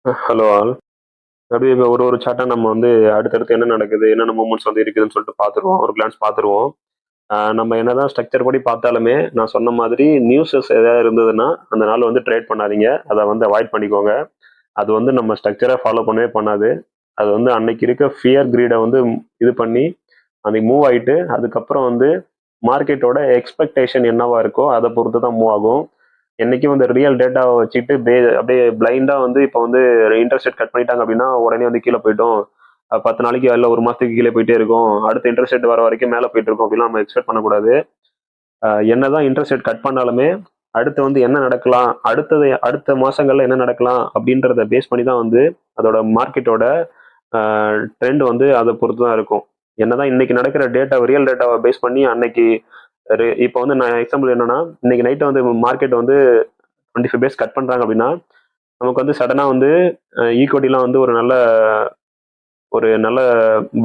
Hello all. அப்படியே இப்ப ஒரு ஒரு சார்ட்டா நம்ம வந்து அடுத்தடுத்து என்ன நடக்குது, என்னென்ன மூவ்மெண்ட்ஸ் வந்து இருக்குதுன்னு சொல்லிட்டு பார்த்துருவோம். ஒரு கிளான்ஸ் பார்த்துருவோம். நம்ம என்னதான் ஸ்ட்ரக்சர் படி பார்த்தாலுமே, நான் சொன்ன மாதிரி நியூஸஸ் ஏதாவது இருந்ததுன்னா, அந்த நாள் வந்து ட்ரேட் பண்ணாதீங்க. அத வந்து அவாய்ட் பண்ணிக்கோங்க. அது வந்து நம்ம ஸ்ட்ரக்சரா ஃபாலோ பண்ணவே பண்ணாது. அது வந்து அன்னைக்கு இருக்க ஃபியர் கிரீட வந்து இது பண்ணி, அன்னைக்கு மூவ் ஆயிட்டு, அதுக்கப்புறம் வந்து மார்க்கெட்டோட எக்ஸ்பெக்டேஷன் என்னவா இருக்கோ, அத பொறுத்து தான் மூவ் ஆகும். என்னைக்கும் வந்து ரியல் டேட்டாவ வச்சுட்டு அப்படியே பிளைண்டா வந்து இப்ப வந்து இன்ட்ரெஸ்ட் ரேட் கட் பண்ணிட்டாங்க அப்படின்னா, உடனே வந்து கீழ போயிடும். 10 நாளைக்கு இல்ல 1 மாசத்துக்கு கீழ போயிட்டே இருக்கும். அடுத்த இன்ட்ரெஸ்ட் ரேட் வர வரைக்கும் மேல போயிட்டு இருக்கும் அப்படிலாம் நம்ம எக்ஸ்பெக்ட் பண்ணக்கூடாது. என்னதான் இன்ட்ரெஸ்ட் ரேட் கட் பண்ணாலுமே, அடுத்து வந்து என்ன நடக்கலாம்? அடுத்த மாசங்கள்ல என்ன நடக்கலாம்? அப்படின்றத பேஸ் பண்ணி தான் வந்து அதோட மார்க்கெட்டோட ட்ரெண்ட் வந்து அத பொறுத்து தான் இருக்கும். என்னதான் இன்னைக்கு நடக்கிற ரியல் டேட்டாவ பேஸ் பண்ணி அன்னைக்கு இப்ப வந்து நான் எக்ஸாம்பிள் என்னன்னா, இன்னைக்கு நைட் வந்து மார்க்கெட் வந்து 25 பேஸ் கட் பண்றாங்க அப்படின்னா, நமக்கு வந்து சடனா வந்து ஈக்விட்டிலாம் வந்து ஒரு நல்ல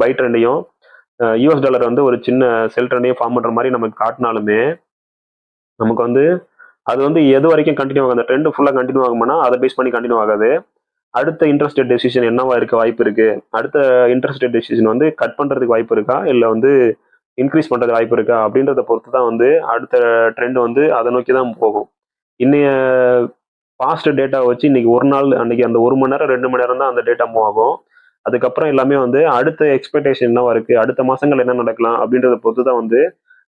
பை ட்ரெண்டையும் யூஎஸ் டாலர் வந்து ஒரு சின்ன செல் ட்ரெண்டையும் ஃபார்ம் பண்ற மாதிரி நமக்கு காட்டினாலுமே நமக்கு வந்து அது வந்து எது வரைக்கும் கண்டினியூ ஆகும் அந்த ட்ரெண்ட் ஃபுல்லா கண்டினியூ ஆகும்னா அதை பேஸ் பண்ணி கண்டினியூ ஆகாது. அடுத்த இன்ட்ரெஸ்ட் ரேட் டெசிஷன் என்னவா இருக்க வாய்ப்பு இருக்கு, அடுத்த இன்ட்ரெஸ்ட் ரேட் டெசிஷன் வந்து கட் பண்றதுக்கு வாய்ப்பு இருக்கா இல்ல வந்து இன்க்ரீஸ் பண்றதுக்கு வாய்ப்பு இருக்கா அப்படின்றத பொறுத்து தான் வந்து அடுத்த ட்ரெண்ட் வந்து அதை நோக்கி தான் போகும். இன்னைய பாஸ்ட் டேட்டா வச்சு இன்னைக்கு ஒரு நாள் அன்னைக்கு அந்த 1 மணி நேரம் 2 மணி நேரம் தான் அந்த டேட்டா மூவ் ஆகும். அதுக்கப்புறம் எல்லாமே வந்து அடுத்த எக்ஸ்பெக்டேஷன் என்னவா இருக்கு, அடுத்த மாசங்கள் என்ன நடக்கலாம் அப்படின்றத பொறுத்து தான் வந்து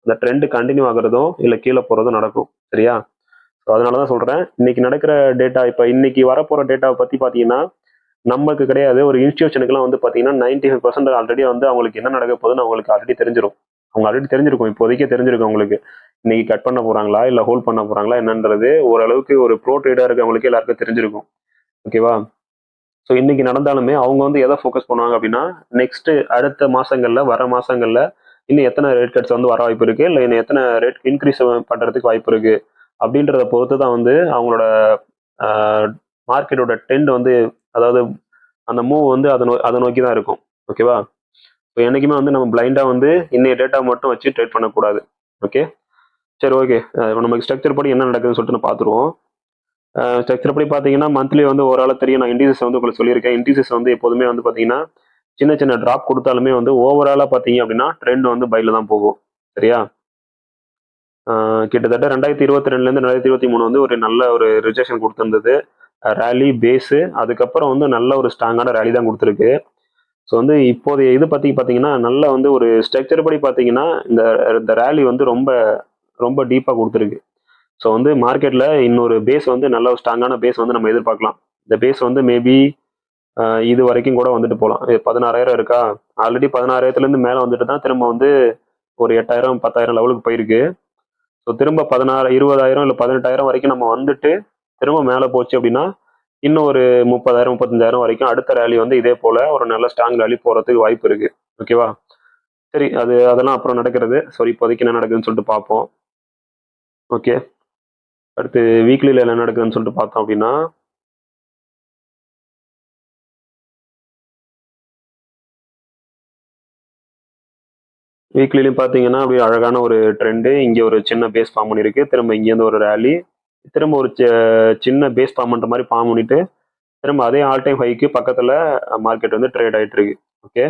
அந்த ட்ரெண்ட் கண்டினியூ ஆகுறதும் இல்ல கீழே போறதும் நடக்கும். சரியா? ஸோ அதனாலதான் சொல்றேன், இன்னைக்கு நடக்கிற டேட்டா இப்ப இன்னைக்கு வரப்போற டேட்டாவை பத்தி பாத்தீங்கன்னா நமக்கு கிடையாது, ஒரு இன்ஸ்டியூஷனுக்குலாம் வந்து பாத்தீங்கன்னா 95% ஆல்ரெடி வந்து அவங்களுக்கு என்ன நடக்க போகுதுன்னு அவங்களுக்கு ஆல்ரெடி தெரிஞ்சிடும். அவங்க ஆல்ரெடி தெரிஞ்சிருக்கும், இப்போதைக்கே தெரிஞ்சிருக்கும் அவங்களுக்கு. இன்னைக்கு கட் பண்ண போறாங்களா இல்ல ஹோல்ட் பண்ண போறாங்களா என்னன்றது ஓரளவுக்கு ஒரு ப்ரோ ட்ரேடா இருக்கவங்களுக்கு எல்லாருக்கும் தெரிஞ்சிருக்கும். ஓகேவா? ஸோ இன்னைக்கு நடந்தாலுமே அவங்க வந்து எதை ஃபோக்கஸ் பண்ணுவாங்க அப்படின்னா, நெக்ஸ்ட் அடுத்த மாசங்கள்ல வர மாசங்கள்ல இன்னும் எத்தனை ரேட் கட்ஸ் வந்து வர வாய்ப்பு இருக்கு, இல்ல இன்னும் எத்தனை ரேட் இன்க்ரீஸ் பண்றதுக்கு வாய்ப்பு இருக்கு அப்படின்றத பொறுத்து தான் வந்து அவங்களோட மார்க்கெட்டோட ட்ரெண்ட் வந்து, அதாவது அந்த மூவ் வந்து அதை நோக்கி தான் இருக்கும். ஓகேவா? இப்போ என்னைக்குமே வந்து நம்ம பிளைண்டா வந்து இன்னைய டேட்டா மட்டும் வச்சு ட்ரேட் பண்ணக்கூடாது. ஓகே, சரி, ஓகே. இப்போ நமக்கு ஸ்ட்ரக்சர் படி என்ன நடக்குதுன்னு சொல்லிட்டு நான் பார்த்துருவோம். ஸ்ட்ரக்சர் படி பார்த்தீங்கன்னா மந்த்லி வந்து ஓரளவு தெரியும். நான் இண்டிசஸ் வந்து உங்களுக்கு சொல்லியிருக்கேன். இண்டிசஸ் வந்து எப்போதுமே வந்து பார்த்தீங்கன்னா சின்ன சின்ன டிராப் கொடுத்தாலுமே வந்து ஓவராலா பார்த்தீங்க அப்படின்னா ட்ரெண்ட் வந்து பைல தான் போகும். சரியா? கிட்டத்தட்ட 2022லேருந்து 2023 வந்து ஒரு நல்ல ஒரு ரிஜெக்ஷன் கொடுத்துருந்தது. ரேலி பேஸு அதுக்கப்புறம் வந்து நல்ல ஒரு ஸ்ட்ராங்கான ரேலி தான் கொடுத்துருக்கு. ஸோ வந்து இப்போதைய இது பற்றி பார்த்தீங்கன்னா நல்ல வந்து ஒரு ஸ்ட்ரக்சர் படி பார்த்தீங்கன்னா இந்த இந்த ரேலி வந்து ரொம்ப ரொம்ப டீப்பாக கொடுத்துருக்கு. ஸோ வந்து மார்க்கெட்டில் இன்னொரு பேஸ் வந்து நல்ல ஒரு ஸ்ட்ராங்கான பேஸ் வந்து நம்ம எதிர்பார்க்கலாம். இந்த பேஸ் வந்து மேபி இது வரைக்கும் கூட வந்துட்டு போகலாம். 16,000 இருக்கா, ஆல்ரெடி 16,000லேருந்து மேலே வந்துட்டு தான் திரும்ப வந்து ஒரு 8,000 10,000 லெவலுக்கு போயிருக்கு. ஸோ திரும்ப 16 20,000 இல்லை 18,000 வரைக்கும் நம்ம வந்துட்டு திரும்ப மேலே போச்சு அப்படின்னா இன்னும் ஒரு 30,000 35,000 வரைக்கும் அடுத்த ரேலி வந்து இதே போல ஒரு நல்ல ஸ்ட்ராங் ரேலி போறதுக்கு வாய்ப்பு இருக்கு. ஓகேவா? சரி, அதெல்லாம் அப்புறம் நடக்கிறது. சரி, இப்போதைக்கு என்ன நடக்குதுன்னு சொல்லிட்டு பார்ப்போம். ஓகே, அடுத்து வீக்லியில் என்ன நடக்குதுன்னு சொல்லிட்டு பார்த்தோம் அப்படின்னா, வீக்லிலையும் பார்த்தீங்கன்னா அப்படியே அழகான ஒரு ட்ரெண்டு. இங்கே ஒரு சின்ன பேஸ் ஃபார்ம் பண்ணியிருக்கு, திரும்ப இங்கேருந்து ஒரு ரேலி, திரும்ப ஒரு சின்ன பேஸ் ஃபார்ம் பண்ணுற மாதிரி ஃபார்ம் பண்ணிட்டு திரும்ப அதே ஆல் டைம் ஹைக்கு பக்கத்தில் மார்க்கெட் வந்து ட்ரேட் ஆகிட்டு இருக்கு. ஓகே,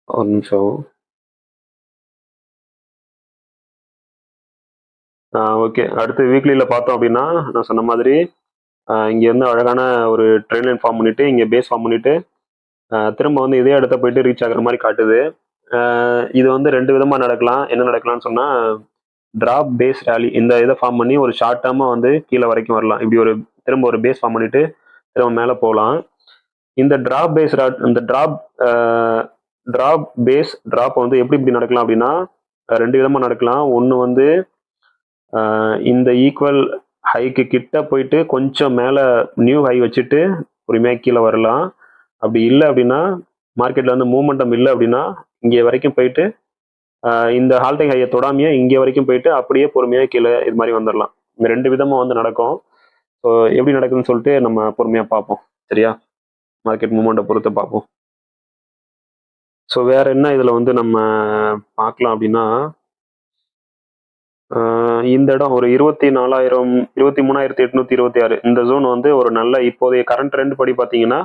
ஒரு நிமிஷம். ஓகே, அடுத்து வீக்லியில் பார்த்தோம் அப்படின்னா நான் சொன்ன மாதிரி இங்கே வந்து அழகான ஒரு ட்ரெயின் லைன் ஃபார்ம் பண்ணிட்டு இங்கே பேஸ் ஃபார்ம் பண்ணிட்டு திரும்ப வந்து இதே இடத்த போயிட்டு ரீச் ஆகுற மாதிரி காட்டுது. இது வந்து ரெண்டு விதமாக நடக்கலாம். என்ன நடக்கலாம்னு சொன்னால், டிராப் பேஸ் ரேலி இந்த இதை ஃபார்ம் பண்ணி ஒரு ஷார்ட் டேர்மாக வந்து கீழே வரைக்கும் வரலாம். இப்படி ஒரு திரும்ப ஒரு பேஸ் ஃபார்ம் பண்ணிட்டு திரும்ப மேலே போகலாம். இந்த டிராப் பேஸ் இந்த டிராப் பேஸ் டிராப் வந்து எப்படி இப்படி நடக்கலாம் அப்படின்னா ரெண்டு விதமாக நடக்கலாம். ஒன்று வந்து இந்த ஈக்குவல் ஹைக்கு கிட்ட போயிட்டு கொஞ்சம் மேலே நியூ ஹை வச்சுட்டு பொறுமையாக கீழே வரலாம். அப்படி இல்லை அப்படின்னா மார்க்கெட்டில் வந்து மூமெண்டம் இல்லை அப்படின்னா இங்கே வரைக்கும் போயிட்டு இந்த ஹால்டிங் ஹையை தொடாமையே இங்கே வரைக்கும் போயிட்டு அப்படியே பொறுமையாக கீழே இது மாதிரி வந்துடலாம். இந்த ரெண்டு விதமாக வந்து நடக்கும். ஸோ எப்படி நடக்குதுன்னு சொல்லிட்டு நம்ம பொறுமையாக பார்ப்போம். சரியா? மார்க்கெட் மூமெண்ட்டை பொறுத்து பார்ப்போம். ஸோ வேற என்ன இதில் வந்து நம்ம பார்க்கலாம் அப்படின்னா, இந்த இடம் ஒரு 24,000 23,826 இந்த ஜோன் வந்து ஒரு நல்ல இப்போதைய கரண்ட் ட்ரெண்ட் படி பார்த்தீங்கன்னா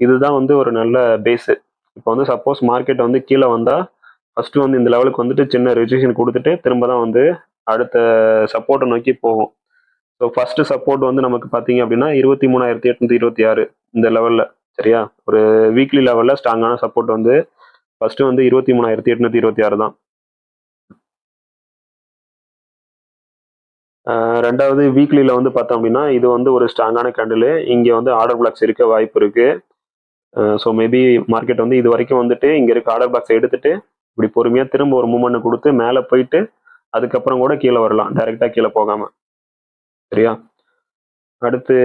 இதுதான் வந்து ஒரு நல்ல பேஸு. இப்போ வந்து சப்போஸ் மார்க்கெட் வந்து கீழே வந்தால் ஃபர்ஸ்ட் வந்து இந்த லெவலுக்கு வந்துட்டு சின்ன ரெஜிஸ்ட்ரேஷன் கொடுத்துட்டு திரும்ப தான் வந்து அடுத்த சப்போர்ட்டை நோக்கி போகும். ஸோ ஃபர்ஸ்ட் சப்போர்ட் வந்து நமக்கு பார்த்தீங்க அப்படின்னா 23,826 இந்த லெவலில். சரியா, ஒரு வீக்லி லெவலில் ஸ்ட்ராங்கான சப்போர்ட் வந்து ஃபர்ஸ்ட் வந்து 23,826 தான். ரெண்டாவது வீக்லியில் வந்து பார்த்தோம் அப்படின்னா இது வந்து ஒரு ஸ்ட்ராங்கான கேண்டில். இங்கே வந்து ஆர்டர் பிளாக்ஸ் இருக்க வாய்ப்பு இருக்கு. ஸோ மேபி மார்க்கெட் வந்து இது வரைக்கும் வந்துட்டு இங்கே இருக்க ஆர்டர் பிளாக்ஸ் எடுத்துட்டு இப்படி பொறுமையாக திரும்ப ஒரு மூமெண்ட் கொடுத்து மேலே போயிட்டு அதுக்கப்புறம் கூட கீழே வரலாம், டைரெக்டாக கீழே போகாமல். சரியா, அடுத்து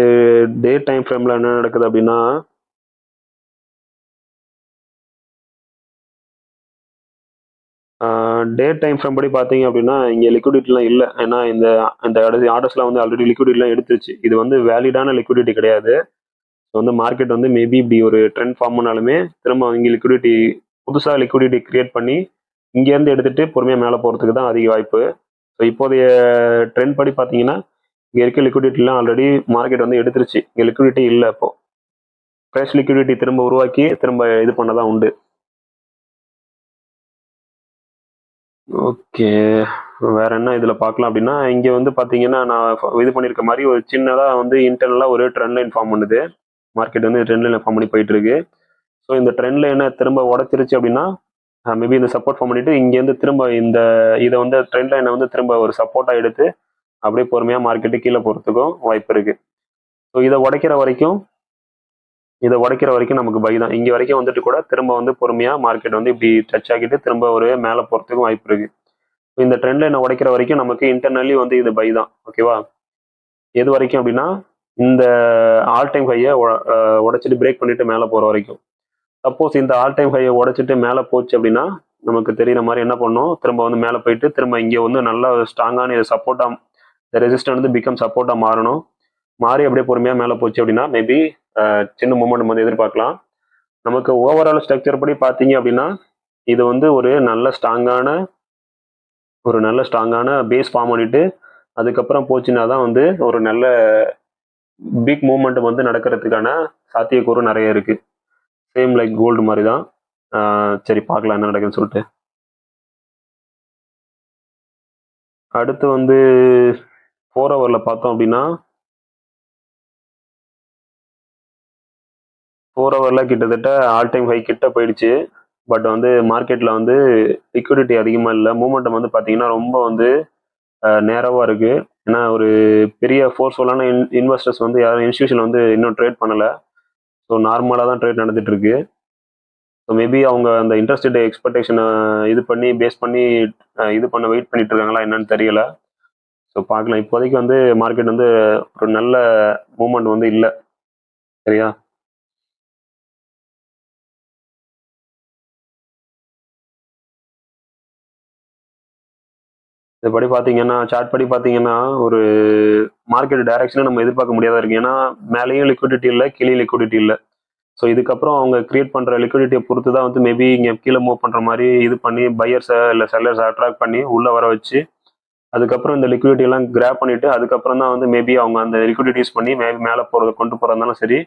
டே டைம் ஃப்ரேமில் என்ன நடக்குது அப்படின்னா டே டைம் ஃப்ரேம் படி பார்த்தீங்க அப்படின்னா இங்கே லிக்விடிட்டிலாம் இல்லை. ஏன்னா இந்த இந்த ஆர்டர்ஸ்லாம் வந்து ஆல்ரெடி லிக்விடிட்டிலாம் எடுத்துருச்சு. இது வந்து வேலிடான லிக்விடிட்டி கிடையாது. ஸோ வந்து மார்க்கெட் வந்து மேபி இப்படி ஒரு ட்ரெண்ட் ஃபார்ம் பண்ணாலுமே திரும்ப இங்கே லிக்விடிட்டி புதுசாக லிக்விடிட்டி கிரியேட் பண்ணி இங்கேருந்து எடுத்துகிட்டு பொறுமையாக மேலே போகிறதுக்கு தான் அதிக வாய்ப்பு. ஸோ இப்போதைய ட்ரெண்ட் படி பார்த்தீங்கன்னா இங்கே இருக்க லிக்விடிட்டிலாம் ஆல்ரெடி மார்க்கெட் வந்து எடுத்துருச்சு. இங்கே லிக்விடிட்டி இல்லை. இப்போது ஃப்ரெஷ் லிக்விடிட்டி திரும்ப உருவாக்கி திரும்ப இது பண்ண தான் உண்டு. ஓகே, வேற என்ன இதில் பார்க்கலாம் அப்படின்னா இங்கே வந்து பார்த்தீங்கன்னா நான் இது பண்ணியிருக்க மாதிரி ஒரு சின்னதாக வந்து இன்டர்னலாக ஒரு ட்ரெண்ட் லைன் ஃபார்ம் பண்ணுது. மார்க்கெட் வந்து ட்ரெண்ட் லைன் ஃபார்ம் பண்ணி போயிட்டு இருக்கு. ஸோ இந்த ட்ரெண்ட் லைனை திரும்ப உடச்சிருச்சு அப்படின்னா மேபி இந்த சப்போர்ட் ஃபார்ம் பண்ணிட்டு இங்கேருந்து திரும்ப இதை வந்து ட்ரெண்ட் லைனை வந்து திரும்ப ஒரு சப்போர்ட்டாக எடுத்து அப்படியே பொறுமையாக மார்க்கெட்டு கீழே போகிறதுக்கும் வாய்ப்பு இருக்கு. ஸோ இதை உடைக்கிற வரைக்கும் நமக்கு பை தான். இங்கே வரைக்கும் வந்துட்டு கூட திரும்ப வந்து பொறுமையாக மார்க்கெட் வந்து இப்படி டச் ஆகிட்டு திரும்ப ஒரு மேலே போகிறதுக்கும் வாய்ப்பு இருக்கு. இந்த ட்ரெண்ட் லைனை உடைக்கிற வரைக்கும் நமக்கு இன்டர்னலி வந்து இது பை தான். ஓகேவா, எது வரைக்கும் அப்படின்னா இந்த ஆல் டைம் ஹையை உடைச்சிட்டு பிரேக் பண்ணிட்டு மேலே போகிற வரைக்கும். சப்போஸ் இந்த ஆல் டைம் ஹையை உடைச்சிட்டு மேலே போச்சு அப்படின்னா நமக்கு தெரியுற மாதிரி என்ன பண்ணும், திரும்ப வந்து மேலே போயிட்டு திரும்ப இங்கே வந்து நல்ல ஸ்ட்ராங்கான இது சப்போர்ட்டாக இந்த ரெசிஸ்டன்ட் வந்து பிகம் சப்போர்ட்டாக மாறணும். மாறி அப்படியே பொறுமையாக மேலே போச்சு அப்படின்னா மேபி சின்ன மூமெண்ட் வந்து எதிர்பார்க்கலாம். நமக்கு ஓவரால் ஸ்ட்ரக்சர் படி பார்த்தீங்க அப்படின்னா இது வந்து ஒரு நல்ல ஸ்ட்ராங்கான பேஸ் ஃபார்ம் பண்ணிட்டு அதுக்கப்புறம் போச்சுன்னா தான் வந்து ஒரு நல்ல பிக் மூமெண்ட் வந்து நடக்கிறதுக்கான சாத்தியக்கூறு நிறைய இருக்கு. சேம் லைக் கோல்டு மாதிரி தான். சரி, பார்க்கலாம் என்ன நடக்குதுன்னு சொல்லிட்டு. அடுத்து வந்து 4 ஹவரில் பார்த்தோம் அப்படின்னா 4 ஹவரில் கிட்டத்தட்ட ஆல் டைம் ஹை கிட்ட போயிடுச்சு. பட் வந்து மார்க்கெட்டில் வந்து லிக்விடிட்டி அதிகமாக இல்லை. மூமெண்டம் வந்து பார்த்தீங்கன்னா ரொம்ப வந்து நேரவாக இருக்குது. ஏன்னா ஒரு பெரிய ஃபோர்ஸ்ஃபுல்லான இன்வெஸ்டர்ஸ் வந்து யாரும் இன்ஸ்டியூஷன் வந்து இன்னும் ட்ரேட் பண்ணலை. ஸோ நார்மலாக தான் ட்ரேட் நடந்துட்டு இருக்கு. ஸோ மேபி அவங்க அந்த இன்ட்ரெஸ்ட் ரேட் எக்ஸ்பெக்டேஷனை இது பண்ணி பேஸ் பண்ணி இது பண்ண வெயிட் பண்ணிட்டு இருக்காங்களா என்னன்னு தெரியல. ஸோ பார்க்கலாம். இப்போதைக்கு வந்து மார்க்கெட் வந்து ஒரு நல்ல மூமெண்ட் வந்து இல்லை. சரியா, இதுபடி பார்த்தீங்கன்னா சார்ட் படி பார்த்தீங்கன்னா ஒரு மார்க்கெட் டைரக்ஷனை நம்ம எதிர்பார்க்க முடியாதா இருக்கு. ஏன்னா மேலேயும் லிக்விடிட்டி இல்லை, கீழே லிக்விடிட்டி இல்லை. ஸோ இதுக்கப்புறம் அவங்க கிரியேட் பண்ணுற லிக்விடிட்டியை பொறுத்து தான் வந்து மேபி இங்கே கீழே மூவ் பண்ணுற மாதிரி இது பண்ணி பையர்ஸை இல்லை செல்லர்ஸை அட்ராக்ட் பண்ணி உள்ளே வர வச்சு அதுக்கப்புறம் இந்த லிக்விடிட்டி எல்லாம் கிராப் பண்ணிட்டு அதுக்கப்புறம் தான் வந்து மேபி அவங்க அந்த லிக்விடிட்டி யூஸ் பண்ணி மேலே போகிறது கொண்டு போகிறதா இருந்தாலும் சரி,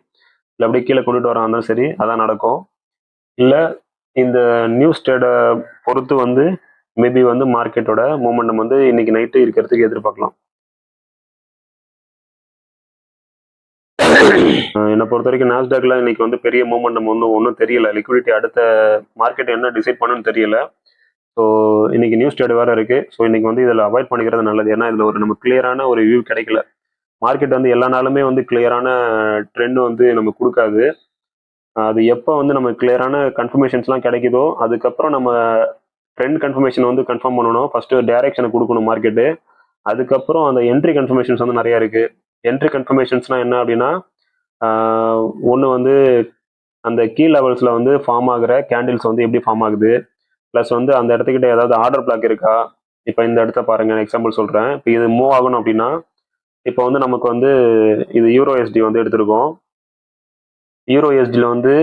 இல்லை அப்படியே கீழே கொண்டுட்டு வரா இருந்தாலும் சரி, அதான் நடக்கும். இல்லை இந்த நியூஸ் ட்ரேடை பொறுத்து வந்து மேபி வந்து மார்க்கெட்டோட மூமெண்டம் வந்து இன்னைக்கு நைட்டு இருக்கிறதுக்கு எதிர்பார்க்கலாம். என்னை பொறுத்த வரைக்கும் நாஸ்டாக்ல இன்னைக்கு வந்து பெரிய மூமெண்டம் வந்து ஒன்றும் தெரியல. லிக்விடிட்டி அடுத்த மார்க்கெட் என்ன டிசைட் பண்ணுன்னு தெரியல. ஸோ இன்னைக்கு நியூஸ் ட்ரேட் வேற இருக்கு. ஸோ இன்னைக்கு வந்து இதில் அவாய்ட் பண்ணிக்கிறது நல்லது. ஏன்னா இதில் ஒரு நமக்கு கிளியரான ஒரு வியூ கிடைக்கல. மார்க்கெட் வந்து எல்லா நாளுமே வந்து கிளியரான ட்ரெண்ட் வந்து நமக்கு கொடுக்காது. அது எப்போ வந்து நமக்கு கிளியரான கன்ஃபர்மேஷன்ஸ்லாம் கிடைக்குதோ அதுக்கப்புறம் நம்ம ட்ரெண்ட் கன்ஃபர்மேஷன் வந்து கன்ஃபார்ம் பண்ணணும். ஃபர்ஸ்ட் டைரக்ஷனை கொடுக்கணும் மார்க்கெட்டு. அதுக்கப்புறம் அந்த என்ட்ரி கன்ஃபர்மேஷன்ஸ் வந்து நிறைய இருக்கு. என்ட்ரி கன்ஃபர்மேஷன்ஸ்னா என்ன அப்படின்னா ஒன்று வந்து அந்த கீ லெவல்ஸில் வந்து ஃபார்ம் ஆகிற கேண்டில்ஸ் வந்து எப்படி ஃபார்ம் ஆகுது, ப்ளஸ் வந்து அந்த இடத்துக்கிட்ட ஏதாவது ஆர்டர் பிளாக் இருக்கா. இப்போ இந்த இடத்த பாருங்க, எக்ஸாம்பிள் சொல்கிறேன். இப்போ இது மூவ் ஆகணும் அப்படின்னா இப்போ வந்து நமக்கு வந்து இது யூரோஎஸ்டி வந்து எடுத்திருக்கோம். யூரோஎஸ்டியில் வந்து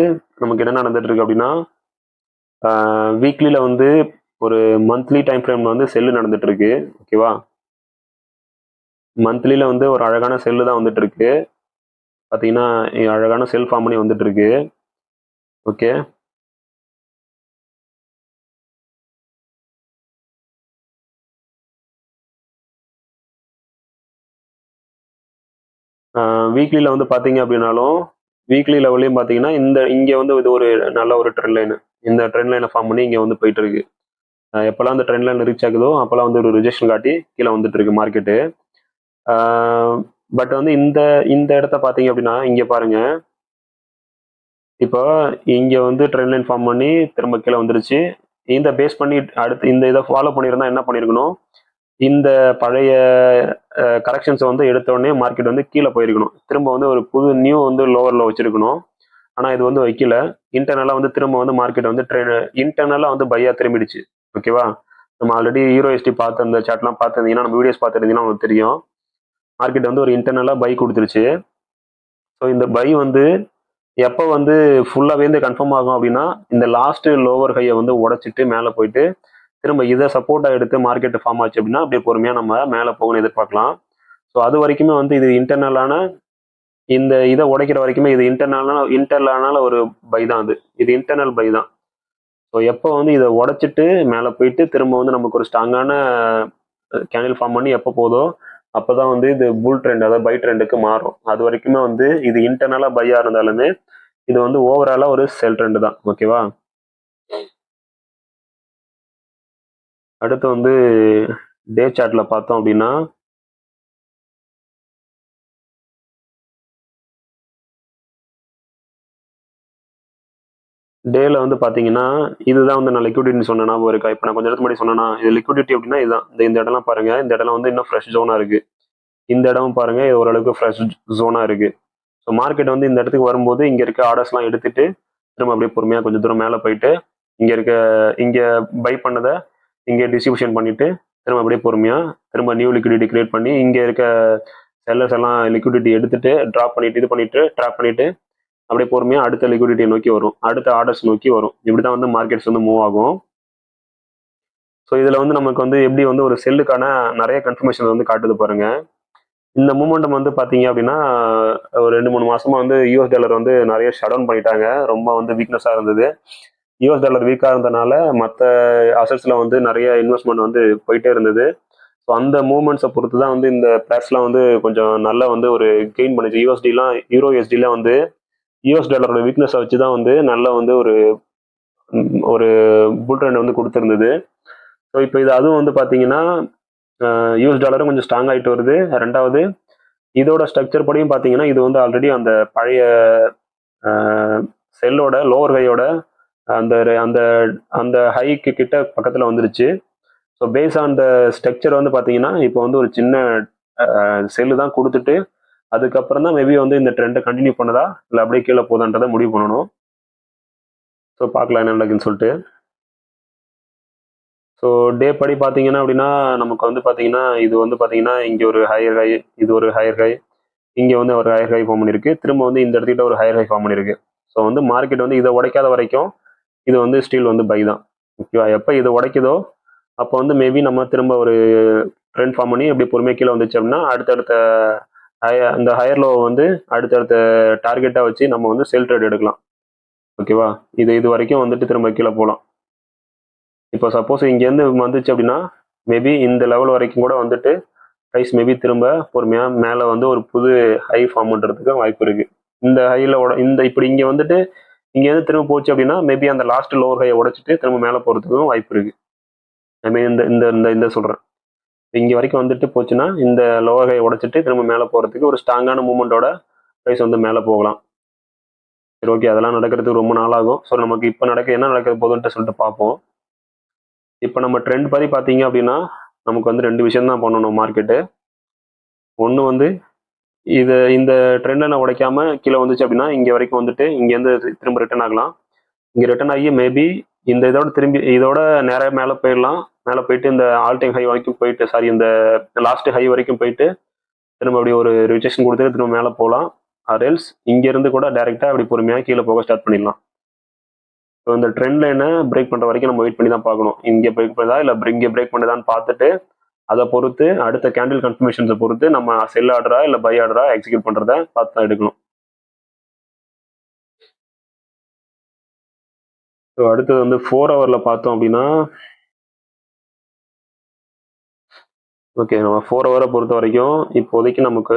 நமக்கு என்ன நடந்துட்டு இருக்கு அப்படின்னா வீக்லியில் வந்து ஒரு மந்த்லி டைம் ஃப்ரேமில் வந்து செல்லு நடந்துட்டு இருக்கு. ஓகேவா, மந்த்லியில் வந்து ஒரு அழகான செல்லு தான் வந்துட்டு இருக்கு. பார்த்தீங்கன்னா அழகான செல் ஃபார்ம் பண்ணி வந்துட்டு இருக்கு. ஓகே, வீக்லியில் வந்து பார்த்தீங்க அப்படின்னாலும் வீக்லி லெவல்லையும் பார்த்தீங்கன்னா இங்கே வந்து இது ஒரு நல்ல ஒரு ட்ரெண்ட் லைனு. இந்த ட்ரெண்ட் லைனை ஃபார்ம் பண்ணி இங்கே வந்து போயிட்டு இருக்கு. எப்போல்லாம் அந்த ட்ரெண்ட் லைன் ரீச் ஆகுதோ அப்போல்லாம் வந்து ஒரு ரிஜெக்ஷன் காட்டி கீழே வந்துட்டு இருக்கு மார்க்கெட்டு. பட் வந்து இந்த இந்த இடத்த பார்த்தீங்க அப்படின்னா இங்கே பாருங்க, இப்போ இங்கே வந்து ட்ரெண்ட் லைன் ஃபார்ம் பண்ணி திரும்ப கீழே வந்துருச்சு. இந்த பேஸ் பண்ணி அடுத்து இந்த இதை ஃபாலோ பண்ணியிருந்தா என்ன பண்ணியிருக்கணும், இந்த பழைய கரெக்ஷன்ஸை வந்து எடுத்த உடனே மார்க்கெட் வந்து கீழே போயிருக்கணும். திரும்ப வந்து ஒரு புது நியூ வந்து லோவரில் வச்சிருக்கணும். ஆனால் இது வந்து வைக்கல. இன்டர்னலாக வந்து திரும்ப வந்து மார்க்கெட் வந்து இன்டர்னலாக வந்து பையாக திரும்பிடுச்சு. ஓகேவா, நம்ம ஆல்ரெடி ஹீரோஎஸ்டி பார்த்து அந்த சார்ட்லாம் பார்த்துருந்தீங்கன்னா, நம்ம வீடியோஸ் பார்த்துருந்தீங்கன்னா உங்களுக்கு தெரியும். மார்க்கெட் வந்து ஒரு இன்டர்னலாக பை கொடுத்துருச்சு. ஸோ இந்த பை வந்து எப்போ வந்து ஃபுல்லாகவே வந்து கன்ஃபார்ம் ஆகும் அப்படின்னா, இந்த லாஸ்ட் லோவர் ஹையை வந்து உடைச்சிட்டு மேலே போயிட்டு திரும்ப இதை சப்போர்ட்டாக எடுத்து மார்க்கெட் ஃபார்ம் ஆச்சு அப்படின்னா அப்படியே பொறுமையாக நம்ம மேலே போகணும்னு எதிர்பார்க்கலாம். ஸோ அது வரைக்குமே வந்து இது இன்டர்னலான இந்த இதை உடைக்கிற வரைக்குமே இது இன்டர்னலான ஒரு பை தான். இது இன்டர்னல் பை தான். ஸோ எப்போ வந்து இதை உடைச்சிட்டு மேலே போயிட்டு திரும்ப வந்து நமக்கு ஒரு ஸ்ட்ராங்கான கேண்டில் ஃபார்ம் பண்ணி எப்போ போதோ அப்போ தான் வந்து இது புல் ட்ரெண்ட், அதாவது பை ட்ரெண்டுக்கு மாறும். அது வரைக்குமே வந்து இது இன்டர்னலாக பையாக இருந்தாலுமே இது வந்து ஓவராலாக ஒரு செல் ட்ரெண்டு தான். ஓகேவா, அடுத்து வந்து டே சார்ட்டில் பார்த்தோம் அப்படின்னா டேல வந்து பார்த்தீங்கன்னா இதுதான் வந்து நான் லிக்விடிட்டின்னு சொன்ன ஞாபகம் இருக்கா? இப்போ நான் கொஞ்சம் நேரத்துக்கு முன்னாடி சொன்னேன்னா இது லிக்விடிட்டி அப்படின்னா இதுதான். இந்த இடம்லாம் பாருங்க, இந்த இடம்லாம் வந்து இன்னும் ஃப்ரெஷ் ஜோனாக இருக்கு. இந்த இடம் பாருங்க, இது ஓரளவுக்கு ஃப்ரெஷ் ஜோனாக இருக்கு. ஸோ மார்க்கெட் வந்து இந்த இடத்துக்கு வரும்போது இங்கே இருக்க ஆர்டர்ஸ்லாம் எடுத்துட்டு திரும்ப அப்படியே பொறுமையாக கொஞ்சம் தூரம் மேலே போயிட்டு இங்கே பை பண்ணதை இங்கே டிஸ்ட்ரிபியூஷன் பண்ணிட்டு திரும்ப அப்படியே பொறுமையாக திரும்ப நியூ லிக்விடிட்டி கிரியேட் பண்ணி இங்கே இருக்க செல்லர்ஸ் எல்லாம் லிக்விடிட்டி எடுத்துட்டு ட்ராப் பண்ணிட்டு இது பண்ணிட்டு ட்ராப் பண்ணிட்டு அப்படியே பொறுமையாக அடுத்த லிக்விடிட்டியை நோக்கி வரும், அடுத்த ஆர்டர்ஸ் நோக்கி வரும். இப்படி தான் வந்து மார்க்கெட்ஸ் வந்து மூவ் ஆகும். ஸோ இதில் வந்து நமக்கு வந்து எப்படி வந்து ஒரு செல்லுக்கான நிறைய கன்ஃபர்மேஷன் வந்து காட்டுது பாருங்க. இந்த மூமெண்டம் வந்து பார்த்தீங்க அப்படின்னா ஒரு 2-3 மாசமா வந்து யூஎஸ் டாலர் வந்து நிறைய ஷட் டவுன் பண்ணிட்டாங்க. ரொம்ப வந்து வீக்னஸாக இருந்தது. யூஎஸ் டாலர் வீக்காக இருந்தனால மற்ற அசட்ஸில் வந்து நிறைய இன்வெஸ்ட்மெண்ட் வந்து போயிட்டே இருந்தது. ஸோ அந்த மூமெண்ட்ஸை பொறுத்து தான் வந்து இந்த பேர்ஸ்லாம் வந்து கொஞ்சம் நல்லா வந்து ஒரு கெயின் பண்ணுச்சு. யூரோ எஸ்டிலாம் வந்து யூஎஸ் டாலரோட வீக்னஸை வச்சு தான் வந்து நல்லா வந்து ஒரு புல் ட்ரெண்ட் வந்து கொடுத்துருந்தது. ஸோ இப்போ இது அதுவும் வந்து பார்த்தீங்கன்னா யூஎஸ் டாலரும் கொஞ்சம் ஸ்ட்ராங் ஆகிட்டு வருது. ரெண்டாவது இதோட ஸ்ட்ரக்சர் படியும் பார்த்தீங்கன்னா இது வந்து ஆல்ரெடி அந்த பழைய செல்லோட லோவர் ஹையோட அந்த அந்த அந்த ஹைக்கு கிட்ட பக்கத்தில் வந்துருச்சு. So base on the structure வந்து பார்த்தீங்கன்னா இப்போ வந்து ஒரு சின்ன செல்லு தான் கொடுத்துட்டு அதுக்கப்புறம் தான் மேபி வந்து இந்த ட்ரெண்டை கண்டினியூ பண்ணதா இல்லை அப்படியே கீழே போதான்றதை முடிவு பண்ணணும். ஸோ பார்க்கலாம் என்ன நடக்குன்னு சொல்லிட்டு. ஸோ டே படி பார்த்தீங்கன்னா அப்படின்னா நமக்கு வந்து பார்த்தீங்கன்னா இது வந்து பார்த்தீங்கன்னா இங்கே ஒரு ஹையர் ஹை, இது ஒரு ஹையர் ஹை, இங்கே வந்து ஒரு ஹையர் ஹை ஃபார்ம் பண்ணியிருக்கு, திரும்ப வந்து இந்த இடத்துக்கிட்ட ஒரு ஹையர் ஹை ஃபார்ம் பண்ணியிருக்கு. ஸோ வந்து மார்க்கெட் வந்து இதை உடைக்காத வரைக்கும் இது வந்து ஸ்டில் வந்து பை தான். ஓகேவா, எப்போ இதை உடைக்குதோ அப்போ வந்து மேபி நம்ம திரும்ப ஒரு ட்ரெண்ட் ஃபார்ம் பண்ணி எப்படி பொறுமையாக கீழே வந்துச்சு அப்படின்னா அடுத்தடுத்த அந்த ஹையர் லோ வந்து அடுத்தடுத்த டார்கெட்டாக வச்சு நம்ம வந்து செல் ட்ரேட் எடுக்கலாம். ஓகேவா, இது வரைக்கும் வந்துட்டு திரும்ப கீழே போகலாம். இப்போ சப்போஸ் இங்கேருந்து வந்துச்சு அப்படின்னா மேபி இந்த லெவல் வரைக்கும் கூட வந்துட்டு ப்ரைஸ் மேபி திரும்ப பொறுமையாக மேலே வந்து ஒரு புது ஹை ஃபார்ம் பண்ணுறதுக்கு வாய்ப்பு இருக்குது. இந்த ஹையில் இப்படி இங்கே வந்துட்டு இங்கேருந்து திரும்ப போச்சு அப்படின்னா மேபி அந்த லாஸ்ட் லோவர் ஹையை உடைச்சிட்டு திரும்ப மேலே போகிறதுக்கும் வாய்ப்பு இருக்குது. ஐ மீன் இந்த இந்த இந்த இந்த சொல்கிறேன், இங்கே வரைக்கும் வந்துட்டு போச்சுன்னா இந்த லோவர் ஹையை உடைச்சிட்டு திரும்ப மேலே போகிறதுக்கு ஒரு ஸ்ட்ராங்கான மூமெண்ட்டோட ப்ரைஸ் வந்து மேலே போகலாம். சரி, ஓகே, அதெல்லாம் நடக்கிறதுக்கு ரொம்ப நாள் ஆகும். ஸோ நமக்கு இப்போ என்ன நடக்க போகுதுன்ட்டு சொல்லிட்டு பார்ப்போம். இப்போ நம்ம ட்ரெண்ட் படி பார்த்தீங்க அப்படின்னா நமக்கு வந்து 2 விஷயம் தான் பண்ணணும் மார்க்கெட்டு. ஒன்று வந்து இந்த ட்ரெண்டை நான் உடைக்காம கீழே வந்துச்சு அப்படின்னா இங்கே வரைக்கும் வந்துட்டு இங்கேருந்து திரும்ப ரிட்டர்ன் ஆகலாம். இங்கே ரிட்டர்ன் ஆகி மேபி இந்த இதோட நேராக மேலே போயிடலாம். மேலே போயிட்டு இந்த ஆல் டைம் ஹை வரைக்கும் போயிட்டு இந்த லாஸ்ட் ஹை வரைக்கும் போயிட்டு திரும்ப அப்படி ஒரு ரிஜெக்ஷன் கொடுத்துட்டு திரும்ப மேலே போகலாம். ஆர்எல்ஸ் இங்கேருந்து கூட டைரெக்டாக அப்படி பொறுமையாக கீழே போக ஸ்டார்ட் பண்ணிடலாம். ஸோ இந்த ட்ரெண்ட் லைனை பிரேக் பண்ணுற வரைக்கும் நம்ம வெயிட் பண்ணி தான் பார்க்கணும். இங்கே பிரேக் பண்ணுதா இல்லை இங்கே பிரேக் பண்ணுதான்னு பார்த்துட்டு அதை பொறுத்து அடுத்த கேண்டில் கன்ஃபர்மேஷன்ஸை பொறுத்து நம்ம செல் ஆர்டரா இல்லை பை ஆர்டரா எக்ஸிக்யூட் பண்ணுறத பார்த்து தான் எடுக்கணும். ஸோ அடுத்தது வந்து 4 ஹவரில் பார்த்தோம் அப்படின்னா, ஓகே, நம்ம 4 ஹவரை பொறுத்த வரைக்கும் இப்போதைக்கு நமக்கு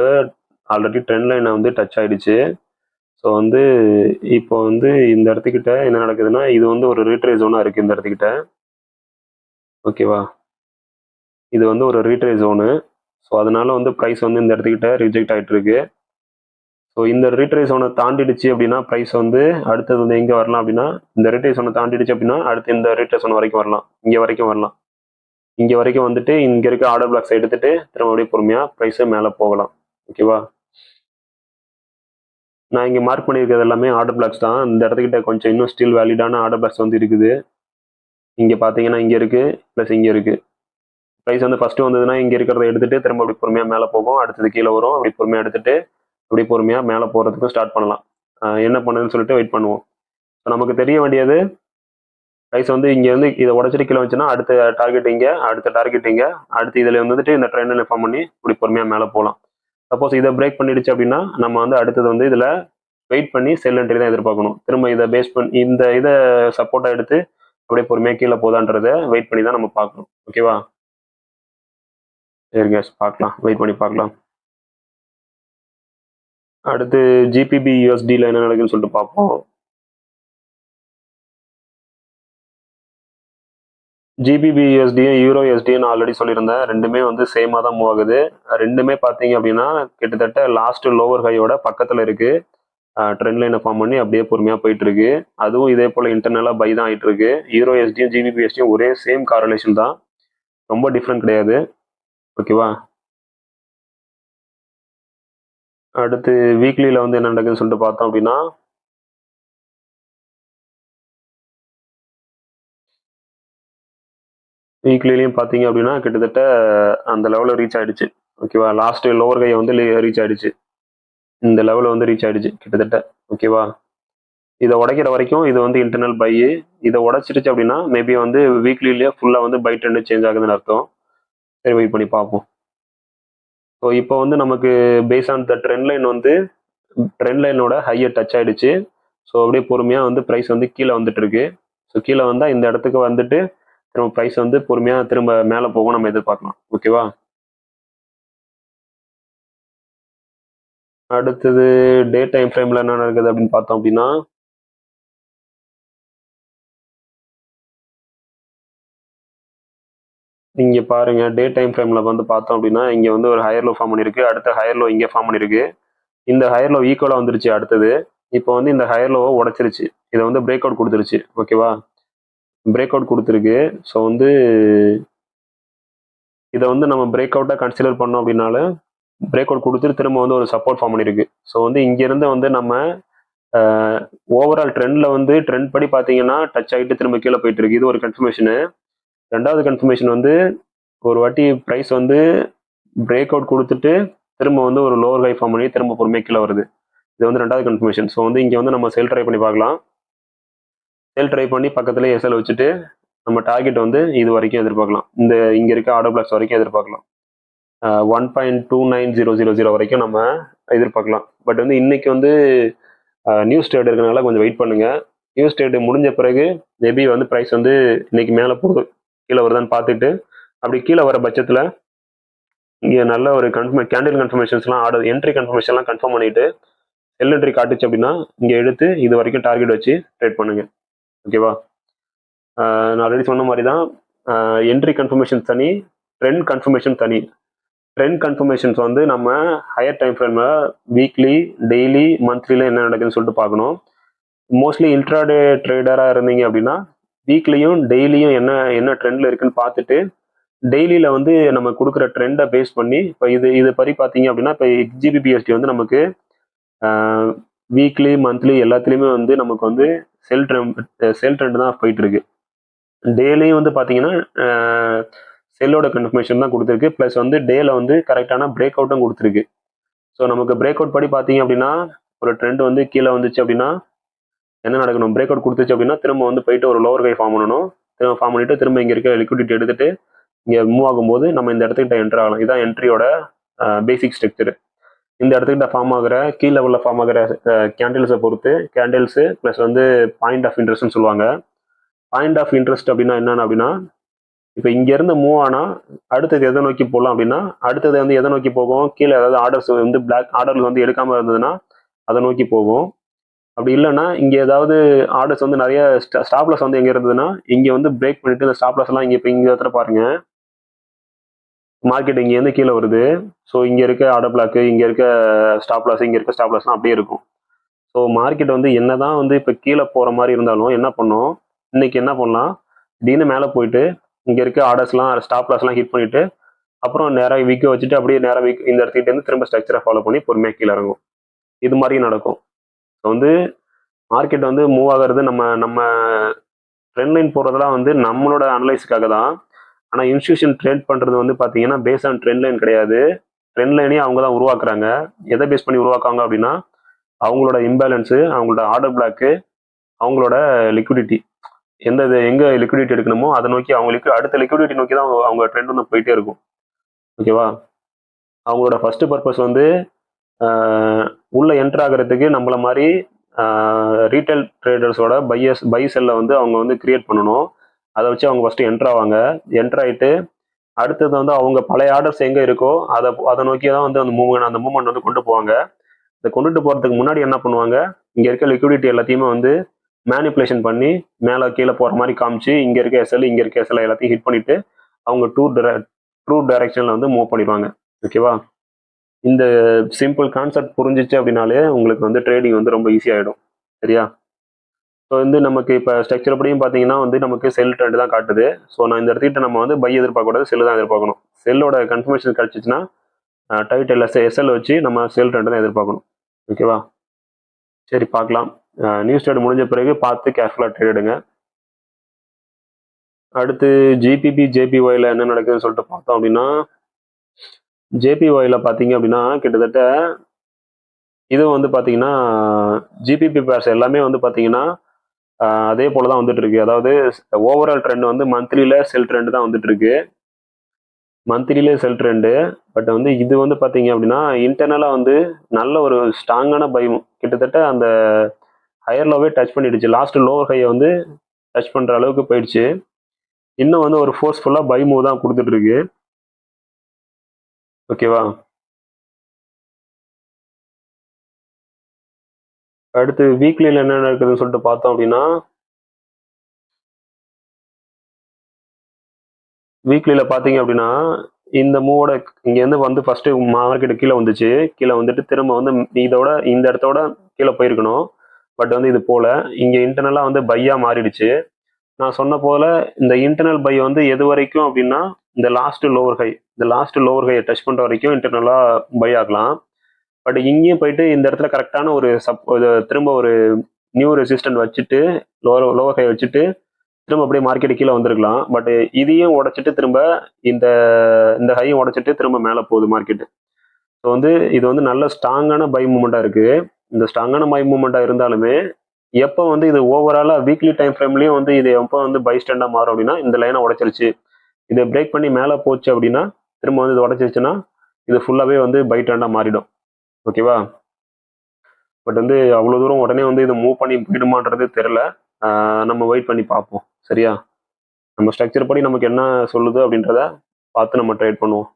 ஆல்ரெடி ட்ரெண்ட் லைனை வந்து டச் ஆயிடுச்சு. ஸோ வந்து இப்போ வந்து இந்த இடத்துக்கிட்ட என்ன நடக்குதுன்னா, இது வந்து ஒரு ரீட்ரேஸ் ஜோனாக இருக்குது இந்த இடத்துக்கிட்ட. ஓகேவா, இது வந்து ஒரு ரீட்ரேஸ் ஜோனு. ஸோ அதனால வந்து ப்ரைஸ் வந்து இந்த இடத்துக்கிட்ட ரிஜெக்ட் ஆகிட்டு இருக்கு. ஸோ இந்த ரீட்ரேஸ் ஜோனை தாண்டிடுச்சு அப்படின்னா ப்ரைஸ் வந்து அடுத்தது வந்து எங்கே வரலாம் அப்படின்னா, இந்த ரீட்ரேஸ் ஜோனை தாண்டிடுச்சு அப்படின்னா அடுத்து இந்த ரீட்ரேஸ் ஜோன் வரைக்கும் வரலாம், இங்கே வரைக்கும் வரலாம். இங்கே வரைக்கும் வந்துட்டு இங்கே இருக்க ஆர்டர் பிளாக்ஸ் எடுத்துட்டு திரும்ப அப்படியே பொறுமையாக ப்ரைஸை மேலே போகலாம். ஓகேவா, நான் இங்கே மார்க் பண்ணியிருக்கிறது எல்லாமே ஆர்டர் பிளாக்ஸ் தான். இந்த இடத்துக்கிட்ட கொஞ்சம் இன்னும் ஸ்டில் வேலிடான ஆர்டர் பிளாக்ஸ் வந்து இருக்குது. இங்கே பார்த்தீங்கன்னா இங்கே இருக்குது, ப்ளஸ் இங்கே இருக்குது. ப்ரைஸ் வந்து ஃபஸ்ட்டு வந்ததுன்னா இங்கே இருக்கிறத எடுத்துகிட்டு திரும்ப அப்படி பொறுமையாக மேலே போகும், அடுத்தது கீழே வரும், அப்படி பொறுமையாக எடுத்துகிட்டு அப்படி பொறுமையாக மேலே போகிறதுக்கும் ஸ்டார்ட் பண்ணலாம். என்ன பண்ணுதுன்னு சொல்லிட்டு வெயிட் பண்ணுவோம். ஸோ நமக்கு தெரிய வேண்டியது ப்ரைஸ் வந்து இங்கேருந்து இதை உடச்சிட்டு கீழே வந்துச்சுன்னா அடுத்த டார்கெட் இங்கே, அடுத்த டார்கெட் இங்கே, அடுத்து இதில் வந்துட்டு இந்த ட்ரெண்டை ஃபார்ம் பண்ணி இப்படி பொறுமையாக மேலே போகலாம். சப்போஸ் இதை பிரேக் பண்ணிடுச்சு அப்படின்னா நம்ம வந்து அடுத்தது வந்து இதில் வெயிட் பண்ணி செல் என்ட்ரி தான் எதிர்பார்க்கணும். திரும்ப இதை பேஸ் பண்ணி இந்த இதை சப்போர்ட்டாக எடுத்து அப்படியே பொறுமையாக கீழே போதான்றதை வெயிட் பண்ணி தான் நம்ம பார்க்கணும். ஓகேவா, சரி கேஸ், பார்க்கலாம், வெயிட் பண்ணி பார்க்கலாம். அடுத்து ஜிபிபி யூஎஸ்டியில் என்ன நடக்குதுன்னு சொல்லிட்டு பார்ப்போம். ஜிபிபி யூஎஸ்டியும் யூரோ யூஎஸ்டியும் நான் ஆல்ரெடி சொல்லியிருந்தேன், ரெண்டுமே வந்து சேமாக தான் மூவ் ஆகுது. ரெண்டுமே பார்த்தீங்க அப்படின்னா கிட்டத்தட்ட லாஸ்ட் லோவர் ஹையோட பக்கத்தில் இருக்கு. ட்ரெண்ட் லைனை ஃபார்ம் பண்ணி அப்படியே பொறுமையாக போயிட்டு இருக்கு. அதுவும் இதே போல் இன்டர்னலாக பை தான் ஆகிட்டு இருக்கு. யூரோ யூஎஸ்டியும் ஜிபிபி யூஎஸ்டியும் ஒரே சேம் காரலேஷன் தான், ரொம்ப டிஃப்ரெண்ட் கிடையாது. ஓகேவா, அடுத்து வீக்லியில் வந்து என்ன நடக்குதுன்னு சொல்லிட்டு பார்த்தோம் அப்படின்னா, வீக்லிலையும் பார்த்தீங்க அப்படின்னா கிட்டத்தட்ட அந்த லெவலில் ரீச் ஆயிடுச்சு. ஓகேவா, லாஸ்ட் லோவர் ஹை வந்து ரீச் ஆயிடுச்சு, இந்த லெவலில் வந்து ரீச் ஆயிடுச்சு கிட்டத்தட்ட. ஓகேவா, இதை உடைக்கிற வரைக்கும் இது வந்து இன்டர்னல் பை. இதை உடைச்சிருச்சு அப்படின்னா மேபி வந்து வீக்லிலேயே ஃபுல்லாக வந்து பை ட்ரெண்ட் சேஞ்ச் ஆகுதுன்னு அர்த்தம். சரி, வெயிட் பண்ணி பார்ப்போம். ஸோ இப்போ வந்து நமக்கு base on the trend line வந்து ட்ரெண்ட் லைனோட ஹையை டச் ஆயிடுச்சு. ஸோ அப்படியே பொறுமையாக வந்து ப்ரைஸ் வந்து கீழே வந்துட்டு இருக்கு. ஸோ கீழே வந்தால் இந்த இடத்துக்கு வந்துட்டு திரும்ப ப்ரைஸ் வந்து பொறுமையாக திரும்ப மேலே போகும், நம்ம எதிர்பார்க்கலாம். ஓகேவா, அடுத்தது டே டைம் ஃப்ரேமில் என்ன நடக்குது அப்படின்னு பார்த்தோம் அப்படின்னா, இங்கே பாருங்க, டே டைம் ஃப்ரேமில் வந்து பார்த்தோம் அப்படின்னா இங்கே வந்து ஒரு ஹையர் லோ ஃபார்ம் பண்ணியிருக்கு, அடுத்த ஹையர் லோ இங்கே ஃபார்ம் பண்ணியிருக்கு. இந்த ஹையர் லோ ஈக்குவலாக வந்துருச்சு. அடுத்தது இப்போ வந்து இந்த ஹையர் லோவை உடச்சிருச்சு, இதை வந்து பிரேக் அவுட் கொடுத்துருச்சு. ஓகேவா, பிரேக் அவுட் கொடுத்துருக்கு. ஸோ வந்து இதை வந்து நம்ம பிரேக் அவுட்டாக கன்சிடர் பண்ணோம் அப்படின்னாலும் பிரேக் அவுட் கொடுத்துட்டு திரும்ப வந்து ஒரு சப்போர்ட் ஃபார்ம் பண்ணியிருக்கு. ஸோ வந்து இங்கேருந்து வந்து நம்ம ஓவரால் ட்ரெண்டில் வந்து ட்ரெண்ட் படி பார்த்தீங்கன்னா டச் ஆகிட்டு திரும்ப கீழே போயிட்டு இருக்கு, இது ஒரு கன்ஃபர்மேஷனு. ரெண்டாவது கன்ஃபர்மேஷன் வந்து ஒரு வாட்டி ப்ரைஸ் வந்து பிரேக் அவுட் கொடுத்துட்டு திரும்ப வந்து ஒரு லோவர் ஹை ஃபார்ம் பண்ணி திரும்ப பொறுமையாக கீழே வருது, இது வந்து ரெண்டாவது கன்ஃபர்மேஷன். ஸோ வந்து இங்கே வந்து நம்ம செல் ட்ரை பண்ணி பார்க்கலாம். செல் ட்ரை பண்ணி பக்கத்துலேயே எஸ்எல் வச்சுட்டு நம்ம டார்கெட் வந்து இது வரைக்கும் எதிர்பார்க்கலாம், இந்த இங்கே இருக்க ஆர்டர் பிளாக்ஸ் வரைக்கும் எதிர்பார்க்கலாம். 1.29000 வரைக்கும் நம்ம எதிர்பார்க்கலாம். பட் வந்து இன்னைக்கு வந்து நியூஸ் ட்ரேட் இருக்கிறனால கொஞ்சம் வெயிட் பண்ணுங்க. நியூஸ் ட்ரேட் முடிஞ்ச பிறகு மேபி வந்து ப்ரைஸ் வந்து இன்னைக்கு மேலே போகுது கீழே வருதான்னு பார்த்துட்டு அப்படி கீழே வர பட்சத்தில் இங்கே நல்ல ஒரு கேண்டில் கன்ஃபர்மேஷன்ஸ்லாம் ஆர்டர் என்ட்ரி கன்ஃபர்மேஷன்லாம் கன்ஃபார்ம் பண்ணிட்டு செல் என்ட்ரி காட்டுச்சு அப்படின்னா இங்கே எடுத்து இது வரைக்கும் டார்கெட் வச்சு ட்ரேட் பண்ணுங்க. ஓகேவா, நான் ஆல்ரெடி சொன்ன மாதிரி தான், என்ட்ரி கன்ஃபர்மேஷன் தனி, ட்ரெண்ட் கன்ஃபர்மேஷன் தனி. ட்ரெண்ட் கன்ஃபர்மேஷன்ஸ் வந்து நம்ம ஹையர் டைம் ஃப்ரேமில் வீக்லி, டெய்லி, மந்த்லியில் என்ன நடக்குதுன்னு சொல்லிட்டு பார்க்கணும். மோஸ்ட்லி இன்ட்ராடே ட்ரேடராக இருந்தீங்க அப்படின்னா வீக்லியும் டெய்லியும் என்ன என்ன ட்ரெண்டில் இருக்குன்னு பார்த்துட்டு டெய்லியில் வந்து நம்ம கொடுக்குற ட்ரெண்டை பேஸ் பண்ணி இப்போ இது படி பார்த்தீங்க அப்படின்னா இப்போ XGBPST வந்து நமக்கு வீக்லி, மந்த்லி எல்லாத்துலேயுமே வந்து நமக்கு வந்து செல் ட்ரெண்ட் தான் போயிட்டு இருக்கு. டெய்லியும் வந்து பார்த்தீங்கன்னா செல்லோட கன்ஃபர்மேஷன் தான் கொடுத்துருக்கு, ப்ளஸ் வந்து டேல வந்து கரெக்டான பிரேக் அவுட்டும் கொடுத்துருக்கு. ஸோ நமக்கு பிரேக் அவுட் படி பார்த்தீங்க அப்படின்னா ஒரு ட்ரெண்ட் வந்து கீழே வந்துச்சு அப்படின்னா என்ன நடக்கணும், பிரேக் அவுட் கொடுத்துச்சு அப்படின்னா திரும்ப வந்து போயிட்டு ஒரு லோவர் கை ஃபார்ம் பண்ணணும், திரும்ப ஃபார்ம் பண்ணிட்டு திரும்ப இங்கே இருக்க லிக்விடிட்டி எடுத்துட்டு இங்கே மூவ் ஆகும்போது நம்ம இந்த இடத்துக்கிட்ட என்ட்ரு ஆகலாம். இதுதான் என்ட்ரியோட பேசிக் ஸ்ட்ரக்சர். இந்த இடத்துக்கிட்ட ஃபார்ம் ஆகிற கீழ் லெவலில் ஃபார்ம் ஆகிற கேண்டில்ஸை பொறுத்து கேண்டில்ஸு ப்ளஸ் வந்து பாயிண்ட் ஆஃப் இன்ட்ரெஸ்ட்னு சொல்லுவாங்க. பாயிண்ட் ஆஃப் இன்ட்ரெஸ்ட் அப்படின்னா என்னென்ன அப்படின்னா, இப்போ இங்கேருந்து மூவ் ஆனால் அடுத்தது எதை நோக்கி போகலாம் அப்படின்னா, அடுத்தது வந்து எதை நோக்கி போகும், கீழே ஏதாவது ஆர்டர்ஸ் வந்து பிளாக் ஆர்டர்ஸ் வந்து எடுக்காமல் இருந்ததுன்னா அதை நோக்கி போகும். அப்படி இல்லைன்னா இங்கே ஏதாவது ஆர்டர்ஸ் வந்து நிறைய ஸ்டாப்லஸ் வந்து எங்கே இருந்ததுன்னா இங்கே வந்து பிரேக் பண்ணிட்டு இந்த ஸ்டாப்லஸ் எல்லாம் இங்கே இப்போ இங்கே இடத்துல பாருங்க, மார்க்கெட் இங்கேருந்து கீழே வருது. ஸோ இங்கே இருக்க ஆர்டர் பிளாக்கு, இங்கே இருக்க ஸ்டாப்லாஸ், இங்கே இருக்க ஸ்டாப்லாஸ்லாம் அப்படியே இருக்கும். ஸோ மார்க்கெட் வந்து என்னதான் வந்து இப்போ கீழே போகிற மாதிரி இருந்தாலும் என்ன பண்ணும், இன்னைக்கு என்ன பண்ணலாம், திடீர்னு மேலே போயிட்டு இங்கே இருக்க ஆர்டர்ஸ்லாம் ஸ்டாப்லாஸ்லாம் ஹிட் பண்ணிட்டு அப்புறம் நேராக விற்க வச்சுட்டு அப்படியே நேராக இந்த இடத்துக்கிட்ட இருந்து திரும்ப ஸ்ட்ரக்சரை ஃபாலோ பண்ணி பொறுமையாக கீழே இறங்கும். இது மாதிரி நடக்கும். ஸோ வந்து மார்க்கெட் வந்து மூவ் ஆகிறது நம்ம நம்ம ட்ரெண்ட் லைன் போகிறதெல்லாம் வந்து நம்மளோட அனலைஸுக்காக தான். ஆனால் இன்ஸ்டியூஷன் ட்ரேட் பண்ணுறது வந்து பார்த்தீங்கன்னா பேஸ் ஆன் ட்ரெண்ட் லைன் கிடையாது. ட்ரெண்ட் லைனையும் அவங்க தான் உருவாக்குறாங்க. எதை பேஸ் பண்ணி உருவாக்குவாங்க அப்படின்னா அவங்களோட இம்பேலன்ஸு, அவங்களோட ஆர்டர் பிளாக்கு, அவங்களோட லிக்விடிட்டி, எந்த இது எங்கே லிக்விடிட்டி எடுக்கணுமோ அதை நோக்கி அவங்க அடுத்த லிக்விடிட்டி நோக்கி தான் அவங்க ட்ரெண்ட் வந்து போயிட்டே இருக்கும். ஓகேவா? அவங்களோட ஃபர்ஸ்ட் பர்பஸ் வந்து உள்ள என்டர் ஆகிறதுக்கு நம்மள மாதிரி ரீட்டைல் ட்ரேடர்ஸோட பை செல்லை வந்து அவங்க வந்து கிரியேட் பண்ணணும். அதை வச்சு அவங்க ஃபர்ஸ்ட் என்டர் ஆவாங்க. என்டர் ஆகிட்டு அடுத்தது வந்து அவங்க பழைய ஆர்டர்ஸ் எங்கே இருக்கோ அதை நோக்கி தான் வந்து அந்த மூவ்மெண்ட் வந்து கொண்டு போவாங்க. இதை கொண்டுட்டு போகிறதுக்கு முன்னாடி என்ன பண்ணுவாங்க, இங்கே இருக்க லிக்விடிட்டி எல்லாத்தையுமே வந்து மேனிப்புலேஷன் பண்ணி மேலே கீழே போகிற மாதிரி காமிச்சு இங்கே இருக்க எஸ்எல் இங்கே இருக்க எஸ்எல் எல்லாத்தையும் ஹிட் பண்ணிட்டு அவங்க ட்ரூ டைரக்ஷனில் வந்து மூவ் பண்ணிடுவாங்க. ஓகேவா? இந்த சிம்பிள் கான்செப்ட் புரிஞ்சிச்சு அப்படின்னாலே உங்களுக்கு வந்து ட்ரேடிங் வந்து ரொம்ப ஈஸியாகிடும். சரியா? ஸோ வந்து நமக்கு இப்போ ஸ்ட்ரக்சர் படியும் பார்த்தீங்கன்னா வந்து நமக்கு செல் ட்ரெண்ட் தான் காட்டுது. ஸோ நான் இந்த இடத்துக்கிட்ட நம்ம வந்து பை எதிர்பார்க்கக்கூடாது, செல்லு தான் எதிர்பார்க்கணும். செல்லோட கன்ஃபர்மேஷன் கிடச்சிச்சுன்னா டைட்டில் எஸ்எல் வச்சு நம்ம செல் ட்ரெண்ட் தான் எதிர்பார்க்கணும். ஓகேவா? சரி, பார்க்கலாம். நியூஸ் ட்ரேட் முடிஞ்ச பிறகு பார்த்து கேர்ஃபுல்லாக ட்ரேட் எடுங்க. அடுத்து ஜிபிபி ஜேபிஒயில் என்ன நடக்குதுன்னு சொல்லிட்டு பார்த்தோம் அப்படின்னா, ஜேபிஒயில் பார்த்தீங்க அப்படின்னா கிட்டத்தட்ட இது வந்து பார்த்தீங்கன்னா ஜிபிபி பேர்ஸ் எல்லாமே வந்து பார்த்தீங்கன்னா அதே போல தான் வந்துட்டு இருக்கு. அதாவது ஓவரால் ட்ரெண்ட் வந்து மந்த்லியில் செல் ட்ரெண்ட் தான் வந்துட்டு இருக்கு. மந்த்லியிலே செல் ட்ரெண்டு. பட் வந்து இது வந்து பார்த்தீங்க அப்படின்னா இன்டர்னலாக வந்து நல்ல ஒரு ஸ்ட்ராங்கான பை, கிட்டத்தட்ட அந்த ஹையர் லோவே டச் பண்ணிடுச்சு. லாஸ்ட் லோவர் ஹையை வந்து டச் பண்ணுற அளவுக்கு போயிடுச்சு. இன்னும் வந்து ஒரு ஃபோர்ஸ்ஃபுல்லாக பை மூவ் தான் கொடுத்துட்டு இருக்கு. ஓகேவா? அடுத்து வீக்லியில் என்ன நடக்குதுன்னு சொல்லிட்டு பார்த்தோம் அப்படின்னா, வீக்லியில் பார்த்தீங்க அப்படின்னா இந்த மூவோட இங்கேருந்து வந்து ஃபர்ஸ்ட் மார்க்கெட்டு கீழே வந்துச்சு. கீழே வந்துட்டு திரும்ப வந்து இதோட இந்த இடத்தோட கீழே போயிருக்கணும். பட் வந்து இது போல இங்கே இன்டர்னலாக வந்து பையாக மாறிடுச்சு. நான் சொன்ன போல இந்த இன்டர்னல் பை வந்து எது வரைக்கும் அப்படின்னா இந்த லாஸ்ட் லோவர் ஹையை டச் பண்ணுற வரைக்கும் இன்டர்னலாக பை ஆகலாம். பட் இங்கேயும் போயிட்டு இந்த இடத்துல கரெக்டான ஒரு திரும்ப ஒரு நியூ ரெசிஸ்டன்ட் வச்சுட்டு லோவர் ஹை வச்சுட்டு திரும்ப அப்படியே மார்க்கெட் கீழே வந்திருக்கலாம். பட் இதையும் உடைச்சிட்டு திரும்ப இந்த ஹையும் உடைச்சிட்டு திரும்ப மேலே போகுது மார்க்கெட்டு. ஸோ வந்து இது வந்து நல்ல ஸ்ட்ராங்கான பை மூமெண்ட்டாக இருக்குது. இந்த ஸ்ட்ராங்கான பை மூமெண்ட்டாக இருந்தாலுமே எப்போ வந்து இது ஓவராலாக வீக்லி டைம் ஃப்ரேம்லேயும் வந்து இது எப்போ வந்து பை ஸ்டாண்டாக மாறும் அப்படின்னா இந்த லைனை உடைச்சிருச்சு, இதை பிரேக் பண்ணி மேலே போச்சு அப்படின்னா திரும்ப வந்து இது உடைச்சிருச்சுன்னா இது ஃபுல்லாகவே வந்து பை ஸ்டாண்டாக மாறிடும். ஓகேவா? பட் வந்து அவ்வளோ தூரம் உடனே வந்து இது மூவ் பண்ணி போயிடுமான்றது தெரில. நம்ம வெயிட் பண்ணி பார்ப்போம். சரியா? நம்ம ஸ்ட்ரக்சர் படி நமக்கு என்ன சொல்லுது அப்படின்றத பார்த்து நம்ம ட்ரேட் பண்ணுவோம்.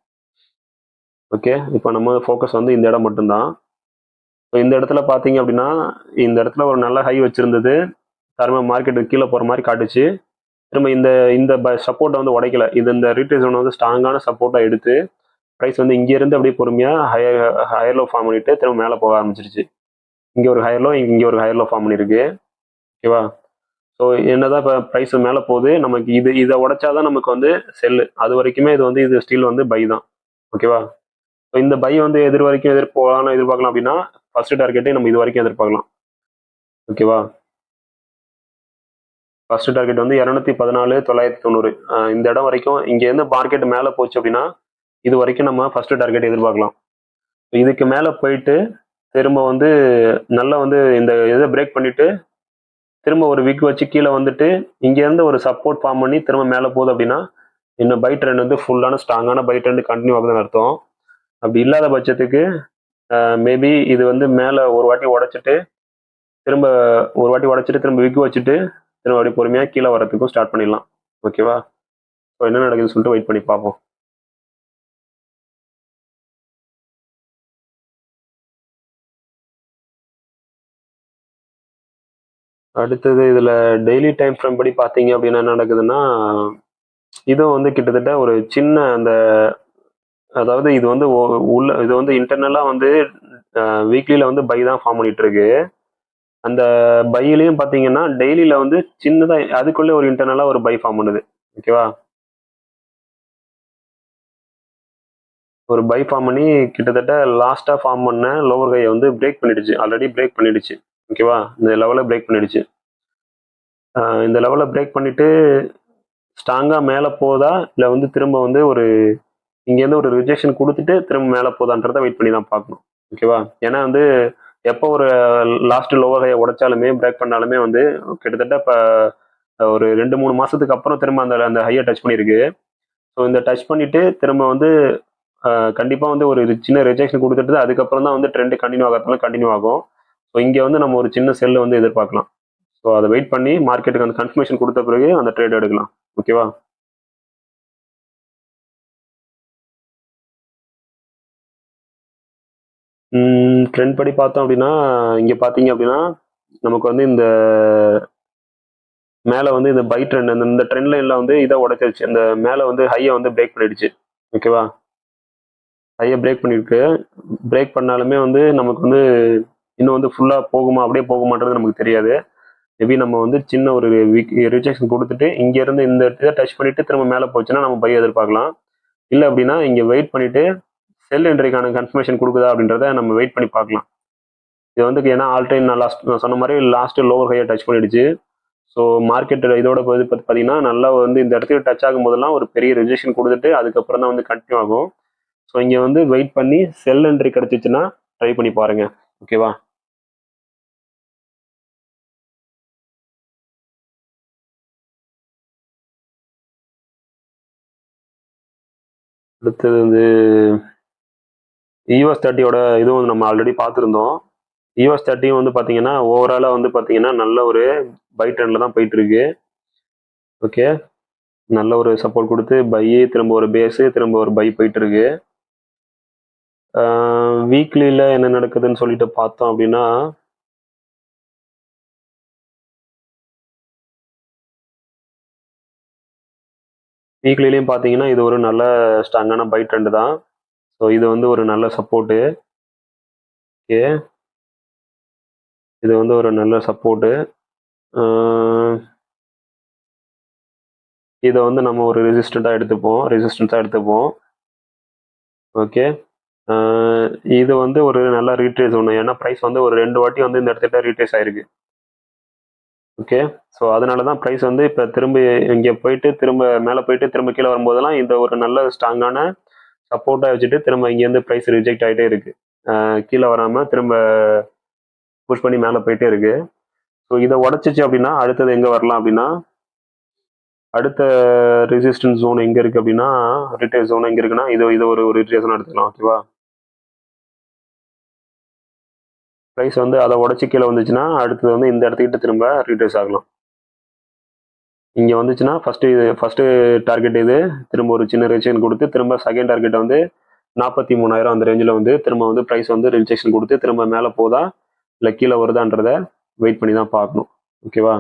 ஓகே, இப்போ நம்ம ஃபோக்கஸ் வந்து இந்த இடம் மட்டும்தான். ஸோ இந்த இடத்துல பார்த்தீங்க அப்படின்னா இந்த இடத்துல ஒரு நல்ல ஹை வச்சுருந்தது, திரும்ப மார்க்கெட்டு கீழே போகிற மாதிரி காட்டுச்சு. திரும்ப இந்த இந்த சப்போர்ட்டை வந்து உடைக்கல. இது இந்த ரீட்ரேஸ் ஒன்று வந்து ஸ்ட்ராங்கான சப்போர்ட்டாக எடுத்து ப்ரைஸ் வந்து இங்கேருந்து அப்படியே பொறுமையாக ஹையர் லோ ஃபார்ம் பண்ணிட்டு திரும்ப மேலே போக ஆரம்பிச்சிருச்சு. இங்கே ஒரு ஹையர் லோ, இங்கே ஒரு ஹையர் லோ ஃபார்ம் பண்ணியிருக்கு. ஓகேவா? ஸோ என்னதான் இப்போ ப்ரைஸ் மேலே போகுது, நமக்கு இதை உடைச்சாதான் நமக்கு வந்து செல்லு. அது வரைக்குமே இது ஸ்டில் வந்து பை தான். ஓகேவா? ஸோ இந்த பை வந்து வரைக்கும் எதிர்பார்க்கலாம் அப்படின்னா ஃபர்ஸ்ட் டார்கெட்டே நம்ம இது வரைக்கும் எதிர்பார்க்கலாம். ஓகேவா? ஃபர்ஸ்ட் டார்கெட் வந்து 214,990. இந்த இடம் வரைக்கும் இங்கேருந்து மார்க்கெட் மேலே போச்சு அப்படின்னா இது வரைக்கும் நம்ம ஃபர்ஸ்ட் டார்கெட் எதிர்பார்க்கலாம். இதுக்கு மேலே போயிட்டு திரும்ப வந்து நல்லா வந்து இந்த இதை பிரேக் பண்ணிட்டு திரும்ப ஒரு விக் வச்சு கீழே வந்துட்டு இங்கேருந்து ஒரு சப்போர்ட் ஃபார்ம் பண்ணி திரும்ப மேலே போகுது அப்படின்னா இன்னும் பை ட்ரெண்ட் வந்து ஃபுல்லான ஸ்ட்ராங்கான பை ட்ரெண்ட் கண்டினியூ ஆகுதுன்னு அர்த்தம். அப்படி இல்லாத பட்சத்துக்கு மேபி இது வந்து மேலே ஒரு வாட்டி உடைச்சிட்டு திரும்ப ஒரு வாட்டி உடைச்சிட்டு திரும்ப விக்கு வச்சுட்டு திரும்ப அப்படி பொறுமையாக கீழே வரத்துக்கும் ஸ்டார்ட் பண்ணிடலாம். ஓகேவா? ஸோ என்ன நடக்குதுன்னு சொல்லிட்டு வெயிட் பண்ணி பார்ப்போம். அடுத்தது இதில் டெய்லி டைம் ஃப்ரேம் படி பார்த்தீங்க அப்படின்னா என்ன நடக்குதுன்னா, இதுவும் வந்து கிட்டத்தட்ட ஒரு சின்ன அந்த அதாவது இது வந்து உள்ள இது வந்து இன்டர்னலாக வந்து வீக்லியில் வந்து பை தான் ஃபார்ம் பண்ணிட்டு இருக்கு. அந்த பையிலையும் பார்த்தீங்கன்னா டெய்லியில் வந்து சின்னதாக அதுக்குள்ளே ஒரு இன்டர்னலாக ஒரு பை ஃபார்ம் பண்ணுது. ஓகேவா? ஒரு பை ஃபார்ம் பண்ணி கிட்டத்தட்ட லாஸ்ட்டாக ஃபார்ம் பண்ண லோவர் கையை வந்து பிரேக் பண்ணிடுச்சு. ஆல்ரெடி பிரேக் பண்ணிடுச்சு. ஓகேவா? இந்த லெவலை பிரேக் பண்ணிடுச்சு. இந்த லெவலை பிரேக் பண்ணிட்டு ஸ்ட்ராங்காக மேலே போதா இல்லை வந்து திரும்ப வந்து ஒரு இங்கேருந்து ஒரு ரிஜெக்ஷன் கொடுத்துட்டு திரும்ப மேலே போதான்றதை வெயிட் பண்ணி தான் பார்க்கணும். ஓகேவா? ஏன்னா வந்து எப்போ ஒரு லாஸ்ட் லோவர் ஹையை உடைச்சாலுமே பிரேக் பண்ணாலுமே வந்து கிட்டத்தட்ட இப்போ ஒரு 2-3 மாதத்துக்கு அப்புறம் திரும்ப அந்த அந்த ஹையை டச் பண்ணியிருக்கு. ஸோ இந்த டச் பண்ணிட்டு திரும்ப வந்து கண்டிப்பாக வந்து ஒரு சின்ன ரிஜெக்ஷன் கொடுத்துட்டு அதுக்கப்புறம் தான் வந்து ட்ரெண்ட் கண்டினியூ ஆகிறதுனால கண்டினியூ ஆகும். ஸோ இங்கே வந்து நம்ம ஒரு சின்ன செல்லு வந்து எதிர்பார்க்கலாம். ஸோ அதை வெயிட் பண்ணி மார்க்கெட்டுக்கு அந்த கன்ஃபர்மேஷன் கொடுத்த பிறகு அந்த ட்ரேட் எடுக்கலாம். ஓகேவா? ட்ரெண்ட் படி பார்த்தோம் அப்படின்னா இங்கே பார்த்தீங்க அப்படின்னா நமக்கு வந்து இந்த மேலே வந்து இந்த பை ட்ரெண்ட் இந்த ட்ரெண்ட் லைனில் வந்து இதை உடைச்சிருச்சு. இந்த மேலே வந்து ஹையை வந்து பிரேக் பண்ணிடுச்சு. ஓகேவா? ஹையை பிரேக் பண்ணியிருக்கு. பிரேக் பண்ணாலுமே வந்து நமக்கு வந்து இன்னும் வந்து ஃபுல்லாக போகுமா அப்படியே போகுமான்றது நமக்கு தெரியாது. மேபி நம்ம வந்து சின்ன ஒரு ரிஜெக்ஷன் கொடுத்துட்டு இங்கேருந்து இந்த இதை டச் பண்ணிட்டு திரும்ப மேலே போச்சுன்னா நம்ம பை எதிர்பார்க்கலாம். இல்லை அப்படின்னா இங்கே வெயிட் பண்ணிட்டு செல் என்ட்ரிக்கான கன்ஃபர்மேஷன் கொடுக்குதா அப்படின்றத நம்ம வெயிட் பண்ணி பார்க்கலாம். இது வந்து ஏன்னா ஆல்டைம் நான் சொன்ன மாதிரி லாஸ்ட் லோவர் ஹையை டச் பண்ணிடுச்சு. ஸோ மார்க்கெட் இதோட இது பார்த்தீங்கன்னா நல்லா வந்து இந்த இடத்துக்கு டச் ஆகும் போதெல்லாம் ஒரு பெரிய ரிஜெக்ஷன் கொடுத்துட்டு அதுக்கப்புறம் தான் வந்து கண்டினியூ ஆகும். ஸோ இங்கே வந்து வெயிட் பண்ணி செல் என்ட்ரி கிடச்சிச்சுன்னா ட்ரை பண்ணி பாருங்க. ஓகேவா? அடுத்தது வந்து EOS30 இதுவும் நம்ம ஆல்ரெடி பார்த்துருந்தோம். EOS30 வந்து பார்த்தீங்கன்னா ஓவராலாக வந்து பார்த்தீங்கன்னா நல்ல ஒரு பை ட்ரெண்டில் தான் போயிட்டு இருக்கு. ஓகே, நல்ல ஒரு சப்போர்ட் கொடுத்து பை திரும்ப ஒரு பேஸு திரும்ப ஒரு பை போயிட்டு இருக்கு. வீக்லியில் என்ன நடக்குதுன்னு சொல்லிட்டு பார்த்தோம் அப்படின்னா வீக்லிலையும் பார்த்தீங்கன்னா இது ஒரு நல்ல ஸ்ட்ராங்கான பை ட்ரெண்டு தான். ஸோ இது வந்து ஒரு நல்ல சப்போர்ட்டு. ஓகே, இது வந்து ஒரு நல்ல சப்போர்ட்டு. இதை வந்து நம்ம ஒரு ரெசிஸ்டண்ட்டாக எடுத்துப்போம். ஓகே, இது வந்து ஒரு நல்ல ரீட்ரேஸ் ஒன்று. ஏன்னா ப்ரைஸ் வந்து ஒரு 2 வாட்டி வந்து இந்த இடத்துல ரீட்ரேஸ் ஆயிருக்கு. ஓகே, ஸோ அதனால தான் ப்ரைஸ் வந்து இப்போ திரும்ப இங்கே போயிட்டு திரும்ப மேலே போயிட்டு திரும்ப கீழே வரும்போதெல்லாம் இந்த ஒரு நல்ல ஸ்ட்ராங்கான சப்போர்ட்டாக வச்சுட்டு திரும்ப இங்கேருந்து ப்ரைஸ் ரிஜெக்ட் ஆகிட்டே இருக்கு. கீழே வராமல் திரும்ப புஷ் பண்ணி மேலே போயிட்டே இருக்கு. ஸோ இதை உடச்சிச்சு அப்படின்னா அடுத்தது எங்கே வரலாம் அப்படின்னா அடுத்த ரெசிஸ்டன்ஸ் ஜோன் எங்கே இருக்குது அப்படின்னா ரிட்ரேஸ் ஜோன் எங்கே இருக்குன்னா இது ஒரு ரிட்ரேஸ் எடுத்துக்கலாம். ஓகேவா? ப்ரைஸ் வந்து அதை உடச்சி கீழே வந்துச்சுன்னா அடுத்தது வந்து இந்த இடத்துக்கிட்ட திரும்ப ரீட்ரேஸ் ஆகலாம். இங்கே வந்துச்சுன்னா ஃபஸ்ட்டு டார்கெட் இது திரும்ப ஒரு சின்ன ரிஜெக்ஷன் கொடுத்து திரும்ப செகண்ட் டார்கெட் வந்து 43,000 அந்த ரேஞ்சில் வந்து திரும்ப வந்து ப்ரைஸ் வந்து ரிஜெக்ஷன் கொடுத்து திரும்ப மேலே போதா இல்லை கீழே வருதான்றதை வெயிட் பண்ணி தான் பார்க்கணும். ஓகேவா?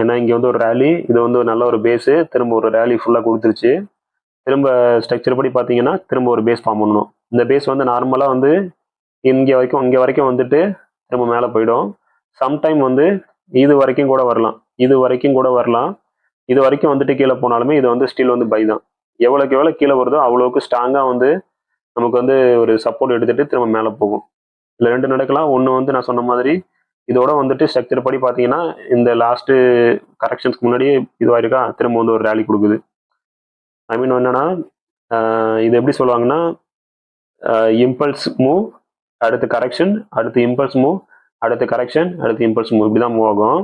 ஏன்னா இங்கே வந்து ஒரு ரேலி, இது வந்து ஒரு நல்ல ஒரு பேஸு, திரும்ப ஒரு ரேலி ஃபுல்லாக கொடுத்துருச்சு. திரும்ப ஸ்ட்ரக்சர் படி பார்த்தீங்கன்னா திரும்ப ஒரு பேஸ் ஃபார்ம் பண்ணணும். இந்த பேஸ் வந்து நார்மலாக வந்து இங்கே வரைக்கும் வந்துட்டு திரும்ப மேலே போயிடும். சம்டைம் வந்து இது வரைக்கும் கூட வரலாம். இது வரைக்கும் வந்துட்டு கீழே போனாலுமே இது வந்து ஸ்டில் வந்து பை தான். எவ்வளோக்கு எவ்வளோ கீழே வருதோ அவ்வளோக்கு ஸ்ட்ராங்காக வந்து நமக்கு வந்து ஒரு சப்போர்ட் எடுத்துட்டு திரும்ப மேலே போகும். இல்லை 2 நடக்கலாம். ஒன்று வந்து நான் சொன்ன மாதிரி இதோட வந்துட்டு ஸ்ட்ரக்சர் படி பார்த்தீங்கன்னா இந்த லாஸ்ட்டு கரெக்ஷன்ஸ்க்கு முன்னாடியே இதுவாயிருக்கா திரும்ப வந்து ஒரு ரேலி கொடுக்குது. ஐ மீன் என்னன்னா இது எப்படி சொல்லுவாங்கன்னா இம்பல்ஸ் மூவ், அடுத்து கரெக்ஷன், அடுத்து இம்பல்ஸ் மூவ், அடுத்து கரெக்ஷன், அடுத்து இம்பல்ஸ் மூவ், இப்படி தான் மூவ் ஆகும்.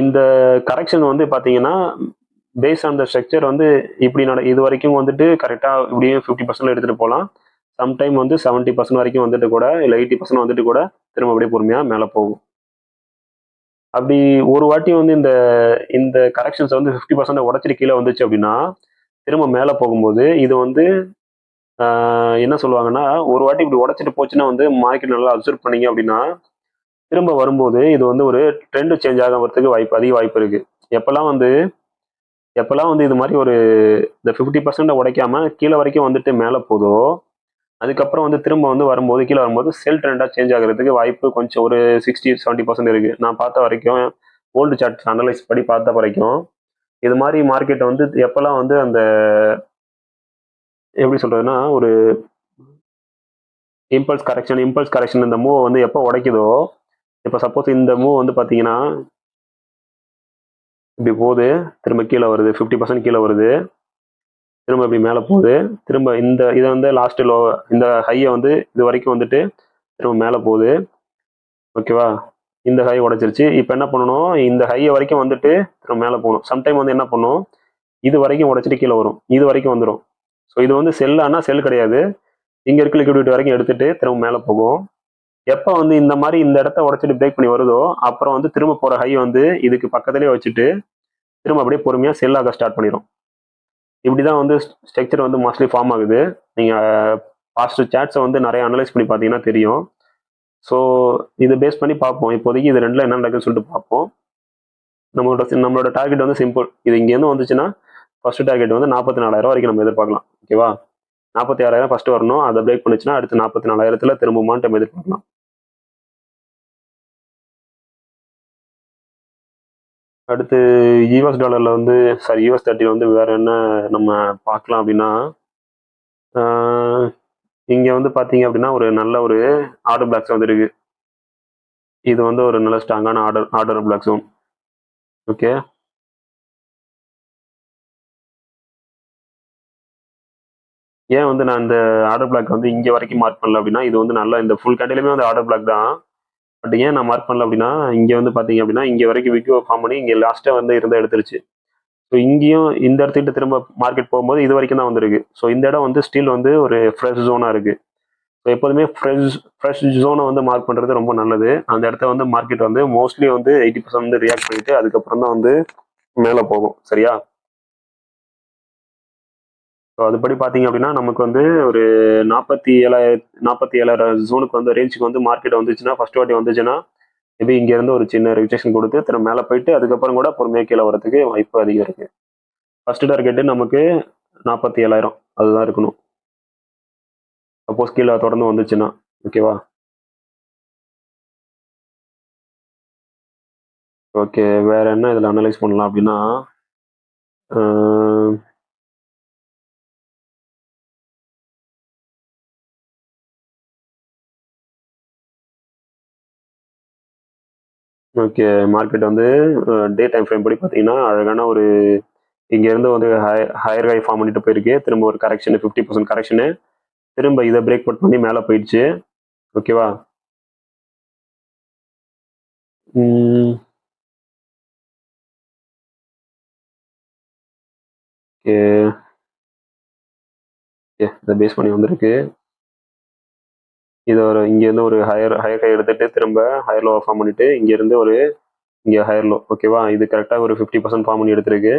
இந்த கரெக்ஷன் வந்து பார்த்தீங்கன்னா பேஸ் ஆன் த ஸ்ட்ரக்சர் வந்து இப்படி இது வரைக்கும் வந்துட்டு கரெக்டாக இப்படியும் 50% எடுத்துகிட்டு போகலாம். சம்டைம் வந்து 70% வரைக்கும் வந்துட்டு கூட இல்லை 80% வந்துட்டு கூட திரும்ப அப்படியே பொறுமையாக மேலே போகும். அப்படி ஒரு வாட்டி வந்து இந்த இந்த கரெக்ஷன்ஸ் வந்து 50% உடச்சிட்டு கீழே வந்துச்சு அப்படின்னா திரும்ப மேலே போகும்போது இது வந்து என்ன சொல்லுவாங்கன்னா, ஒரு வாட்டி இப்படி உடச்சிட்டு போச்சுன்னா வந்து மார்க்கெட் நல்லா அப்சர்வ் பண்ணீங்க அப்படின்னா திரும்ப வரும்போது இது வந்து ஒரு ட்ரெண்ட் சேஞ்ச் ஆகிறதுக்கு அதிக வாய்ப்பு இருக்கு. எப்பெல்லாம் வந்து இது மாதிரி ஒரு இந்த 50% உடைக்காம கீழே வரைக்கும் வந்துட்டு மேலே போதோ அதுக்கப்புறம் வந்து திரும்ப வந்து வரும்போது கீழே வரும்போது செல் ட்ரெண்டாக சேஞ்ச் ஆகிறதுக்கு வாய்ப்பு கொஞ்சம் ஒரு 60-70% இருக்கு. நான் பார்த்த வரைக்கும் ஓல்டு சார்ட் அனலைஸ் படி பார்த்த வரைக்கும் இது மாதிரி மார்க்கெட்டை வந்து எப்பெல்லாம் வந்து அந்த எப்படி சொல்றதுன்னா ஒரு இம்பல்ஸ் கரெக்ஷன் இந்த மூவ் வந்து எப்போ உடைக்குதோ இப்போ சப்போஸ் இந்த மூவ் வந்து பார்த்தீங்கன்னா இப்படி போகுது திரும்ப கீழே வருது 50% கீழே வருது திரும்ப இப்படி மேலே போகுது திரும்ப இதை வந்து லாஸ்ட் லோ இந்த ஹையை வந்து இது வரைக்கும் வந்துட்டு திரும்ப மேலே போகுது. ஓகேவா, இந்த ஹை உடைச்சிருச்சு. இப்போ என்ன பண்ணணும், இந்த ஹையை வரைக்கும் வந்துட்டு திரும்ப மேலே போகணும். சம்டைம் வந்து என்ன பண்ணும், இது வரைக்கும் உடைச்சிட்டு கீழே வரும், இது வரைக்கும் வந்துடும். ஸோ இது வந்து செல்லானா செல் கிடையாது, இங்கே இருக்க லிக்விடிட்டி வரைக்கும் எடுத்துட்டு திரும்ப மேலே போகும். எப்போ வந்து இந்த மாதிரி இந்த இடத்த உடைச்சிட்டு பிரேக் பண்ணி வருதோ அப்புறம் வந்து திரும்ப போகிற ஹை வந்து இதுக்கு பக்கத்துலேயே வச்சுட்டு திரும்ப அப்படியே பொறுமையாக செல்லாக ஸ்டார்ட் பண்ணிடும். இப்படிதான் வந்து ஸ்ட்ரக்சர் வந்து மோஸ்ட்லி ஃபார்ம் ஆகுது. நீங்கள் பாஸ்ட் சார்ட்ஸை வந்து நிறைய அனலைஸ் பண்ணி பார்த்தீங்கன்னா தெரியும். ஸோ இதை பேஸ் பண்ணி பார்ப்போம். இப்போதைக்கு இது ரெண்டில் என்ன நடக்குதுன்னு சொல்லிட்டு பார்ப்போம். நம்மளோட டார்கெட் வந்து சிம்பிள். இது இங்கேருந்து வந்துச்சுன்னா ஃபர்ஸ்ட் டார்கெட் வந்து 44,000 வரைக்கும் நம்ம எதிர்பார்க்கலாம். ஓகேவா, 46,000 ஃபர்ஸ்ட் வரணும். அதை பிரேக் பண்ணுச்சுன்னா அடுத்து 44,000 திரும்புமான்னு நம்ம எதிர்பார்க்கலாம். அடுத்து யூஎஸ் டாலர்ல வந்து யூஎஸ் 30 வந்து வேற என்ன நம்ம பார்க்கலாம் அப்படின்னா இங்க வந்து பாத்தீங்க அப்படின்னா ஒரு நல்ல ஒரு ஆர்டர் பிளாக்ஸ் வந்து இருக்கு. இது வந்து ஒரு நல்ல ஸ்ட்ராங்கான ஆர்டர் பிளாக் ஜோன். ஓகே, ஏன் வந்து நான் இந்த ஆர்டர் பிளாக் வந்து இங்க வரைக்கும் மார்க் பண்ணல அப்படின்னா இது வந்து நல்லா இந்த ஃபுல் கேண்டிலுமே வந்து ஆர்டர் பிளாக் தான். பட் ஏன் நான் மார்க் பண்ணல அப்படின்னா இங்க வந்து பாத்தீங்க அப்படின்னா இங்க வரைக்கும் விக்கோ ஃபார்ம் பண்ணி இங்க லாஸ்டா வந்து இருந்தா எடுத்துருச்சு. ஸோ இங்கேயும் இந்த இடத்துக்கிட்ட திரும்ப மார்க்கெட் போகும்போது இது வரைக்கும் தான் வந்திருக்கு. ஸோ இந்த இடம் வந்து ஸ்டில் வந்து ஒரு ஃப்ரெஷ் ஜோனா இருக்கு. ஸோ எப்போதுமே ஃப்ரெஷ் ஜோனை வந்து மார்க் பண்ணுறது ரொம்ப நல்லது. அந்த இடத்த வந்து மார்க்கெட் வந்து மோஸ்ட்லி வந்து 80% வந்து ரியாக்ட் பண்ணிட்டு அதுக்கப்புறம் தான் வந்து மேலே போகும். சரியா, ஸோ அதுபடி பார்த்தீங்க அப்படின்னா நமக்கு வந்து ஒரு 47,000 ஜோனுக்கு வந்து ரேஞ்சுக்கு வந்து மார்க்கெட் வந்துச்சுன்னா ஃபர்ஸ்ட் வாட்டி வந்துச்சுன்னா மேபி இங்கேருந்து ஒரு சின்ன ரிஜெக்ஷன் கொடுத்து திரும்ப மேலே போயிட்டு அதுக்கப்புறம் கூட பொறுமையாக கீழே வரதுக்கு வாய்ப்பு அதிகம் இருக்கு. ஃபர்ஸ்ட் டார்கெட்டு நமக்கு 47,000 அதுதான் இருக்கணும். சப்போஸ் கீழே தொடர்ந்து வந்துச்சுன்னா. ஓகேவா, ஓகே, வேற என்ன இதில் அனலைஸ் பண்ணலாம் அப்படின்னா ஓகே, மார்க்கெட் வந்து டே டைம் ஃப்ரேம் படி பார்த்தீங்கன்னா அழகான ஒரு இங்கேருந்து வந்து ஹையர் ஹை ஃபார்ம் பண்ணிட்டு போயிருக்கு. திரும்ப ஒரு கரெக்ஷனு 50% கரெக்ஷனு திரும்ப இதை பிரேக் அவுட் பண்ணி மேலே போயிடுச்சு. ஓகேவா, இதை பேஸ் பண்ணி வந்திருக்கு. இது ஒரு இங்கேருந்து ஒரு ஹையர் ஹை எடுத்துட்டு திரும்ப ஹையர் லோ ஃபார்ம் பண்ணிட்டு இங்கேருந்து ஒரு இங்கே ஹையர் லோ. ஓகேவா, இது கரெக்டாக ஒரு 50% ஃபார்ம் பண்ணி எடுத்திருக்கு.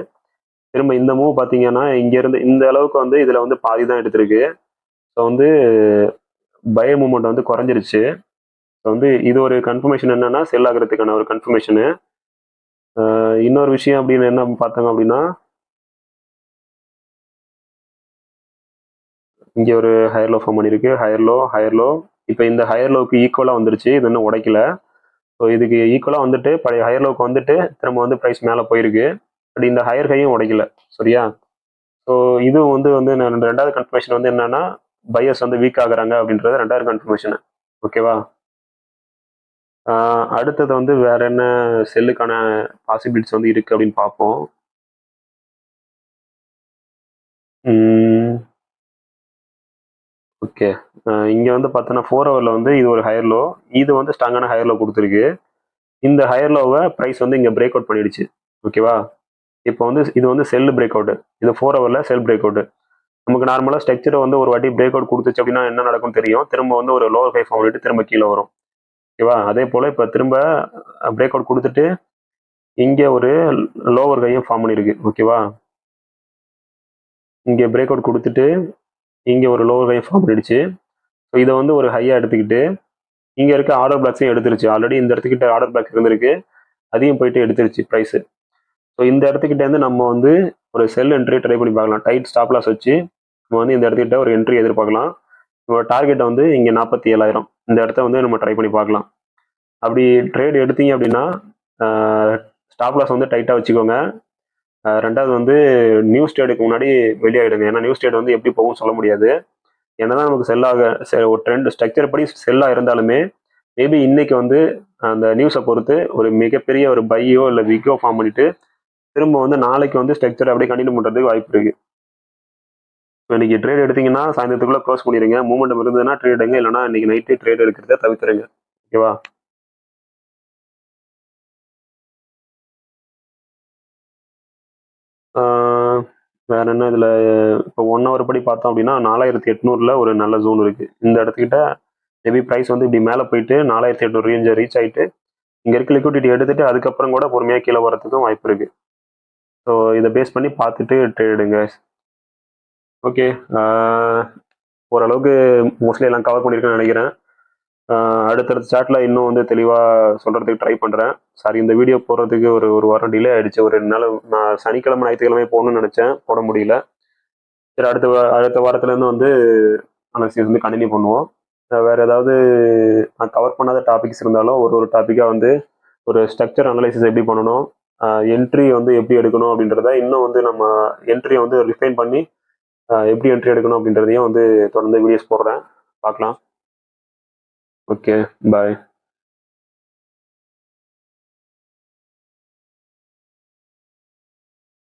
திரும்ப இந்த மூவ் பார்த்தீங்கன்னா இங்கேருந்து இந்த அளவுக்கு வந்து இதில் வந்து பாதி தான் எடுத்திருக்கு. ஸோ வந்து பய மூமெண்ட் வந்து குறைஞ்சிருச்சு. ஸோ வந்து இது ஒரு கன்ஃபர்மேஷன் என்னன்னா செல் ஆகிறதுக்கான ஒரு கன்ஃபர்மேஷனு. இன்னொரு விஷயம் அப்படின்னு என்ன பார்த்தாங்க அப்படின்னா இங்கே ஒரு ஹையர் லோ ஃபார்ம் பண்ணியிருக்கு. ஹையர் லோ இப்போ இந்த ஹையர் லோவுக்கு ஈக்குவலாக வந்துருச்சு. இது இன்னும் உடைக்கல. ஸோ இதுக்கு ஈக்குவலாக வந்துட்டு பழைய ஹையர் லோவுக்கு வந்துட்டு திரும்ப வந்து ப்ரைஸ் மேலே போயிருக்கு. பட் இந்த ஹையர் ஹையும் உடைக்கல. சரியா, ஸோ இது வந்து ரெண்டாவது கன்ஃபர்மேஷன் வந்து என்னன்னா பையர்ஸ் வந்து வீக் ஆகுறாங்க அப்படின்றது ரெண்டாவது கன்ஃபர்மேஷன். ஓகேவா, அடுத்தது வந்து வேற என்ன செல்லுக்கான பாசிபிலிட்டிஸ் வந்து இருக்கு அப்படின்னு பார்ப்போம். ஓகே, இங்கே வந்து பார்த்தோன்னா 4 ஹவரில் வந்து இது ஒரு ஹையர் லோ, இது வந்து ஸ்ட்ராங்கான ஹையர் லோ கொடுத்துருக்கு. இந்த ஹையர் லோவை ப்ரைஸ் வந்து இங்கே பிரேக் அவுட் பண்ணிடுச்சு. ஓகேவா, இப்போ வந்து இது வந்து செல் பிரேக் அவுட், இது 4 ஹவரில் செல் பிரேக் அவுட். நமக்கு நார்மலாக ஸ்ட்ரக்சரை வந்து ஒரு வாட்டி பிரேக் அவுட் கொடுத்துச்சு அப்படின்னா என்ன நடக்கும்னு தெரியும். திரும்ப வந்து ஒரு லோவர் ஹை ஃபார்ம் பண்ணிட்டு திரும்ப கீழே வரும். ஓகேவா? அதே போல் இப்போ திரும்ப பிரேக் அவுட் கொடுத்துட்டு இங்கே ஒரு லோவர் கையும் ஃபார்ம் பண்ணியிருக்கு. ஓகேவா? இங்கே பிரேக் அவுட் கொடுத்துட்டு இங்கே ஒரு லோவர் கையும் ஃபார்ம் பண்ணிடுச்சு. ஸோ இதை வந்து ஒரு ஹையாக எடுத்துக்கிட்டு இங்கே இருக்க ஆர்டர் பிளாக்ஸையும் எடுத்துருச்சு. ஆல்ரெடி இந்த இடத்துக்கிட்ட ஆர்டர் பிளாக் இருந்திருக்கு, அதையும் போயிட்டு எடுத்துருச்சு ப்ரைஸு. ஸோ இந்த இடத்துக்கிட்டேருந்து நம்ம வந்து ஒரு செல் என்ட்ரி ட்ரை பண்ணி பார்க்கலாம். டைட் ஸ்டாப் லாஸ் வச்சு நம்ம வந்து இந்த இடத்துக்கிட்ட ஒரு என்ட்ரி எதிர்பார்க்கலாம். நம்ம டார்கெட்டை வந்து இங்கே 47,000 இந்த இடத்த வந்து நம்ம ட்ரை பண்ணி பார்க்கலாம். அப்படி ட்ரேட் எடுத்தீங்க அப்படின்னா ஸ்டாப் லாஸ் வந்து டைட்டாக வச்சுக்கோங்க. ரெண்டாவது வந்து நியூஸ் ட்ரேடுக்கு முன்னாடி வெளியாகிடுங்க. ஏன்னா நியூஸ் ட்ரேட் வந்து எப்படி போகும் சொல்ல முடியாது. என்னதான் நமக்கு ஒரு ட்ரெண்ட் ஸ்ட்ரக்சர் படி செல்லாக இருந்தாலுமே மேபி இன்னைக்கு வந்து அந்த நியூஸை பொறுத்து ஒரு மிகப்பெரிய ஒரு பையோ இல்லை விக்கோ ஃபார்ம் பண்ணிட்டு திரும்ப வந்து நாளைக்கு வந்து ஸ்ட்ரக்சர் அப்படியே கண்டினியூ பண்ணுறதுக்கு வாய்ப்பு இருக்கு. இன்னைக்கு ட்ரேட் எடுத்தீங்கன்னா சாயந்தரத்துக்குள்ள க்ளோஸ் பண்ணிடுங்க. மூமெண்டம் இருந்ததுன்னா ட்ரேட் எடுங்க, இல்லைனா இன்னைக்கு நைட்டு ட்ரேட் எடுக்கிறத தவிர்த்துருங்க. ஓகேவா? வேற என்ன இதில் இப்போ 1 ஹவர் படி பார்த்தோம் அப்படின்னா 4800 ஒரு நல்ல ஜோன் இருக்குது. இந்த இடத்துக்கிட்ட மேபி ப்ரைஸ் வந்து இப்படி மேலே போயிட்டு 4800 ரேஞ்சை ரீச் ஆகிட்டு இங்கே இருக்க லிக்விடிட்டி எடுத்துட்டு அதுக்கப்புறம் கூட பொறுமையாக கீழே வரதுக்கும் வாய்ப்பு இருக்குது. ஸோ இதை பேஸ் பண்ணி பார்த்துட்டு ட்ரேடுங்க. ஓகே, ஓரளவுக்கு மோஸ்ட்லி எல்லாம் கவர் பண்ணியிருக்கேன்னு நினைக்கிறேன். அடுத்தடுத்த சாட்டில் இன்னும் வந்து தெளிவாக சொல்கிறதுக்கு ட்ரை பண்ணுறேன். சாரி, இந்த வீடியோ போடுறதுக்கு ஒரு வாரம் டிலே ஆகிடுச்சு. ஒரு 2 நாள் நான் சனிக்கிழமை ஞாயிற்றுக்கிழமை போகணும்னு நினச்சேன், போட முடியல. சரி, அடுத்த வாரத்துலேருந்து வந்து அனாலிசிஸ் வந்து கண்டினியூ பண்ணுவோம். வேறு ஏதாவது நான் கவர் பண்ணாத டாபிக்ஸ் இருந்தாலும் ஒரு டாப்பிக்காக வந்து ஒரு ஸ்ட்ரக்சர் அனலைசிஸ் எப்படி பண்ணணும், என்ட்ரி வந்து எப்படி எடுக்கணும் அப்படின்றத இன்னும் வந்து நம்ம என்ட்ரியை வந்து ரிஃபைன் பண்ணி எப்படி என்ட்ரி எடுக்கணும் அப்படின்றதையும் வந்து தொடர்ந்து வீடியோஸ் போடுறேன். பார்க்கலாம். ஓகே, பாய்.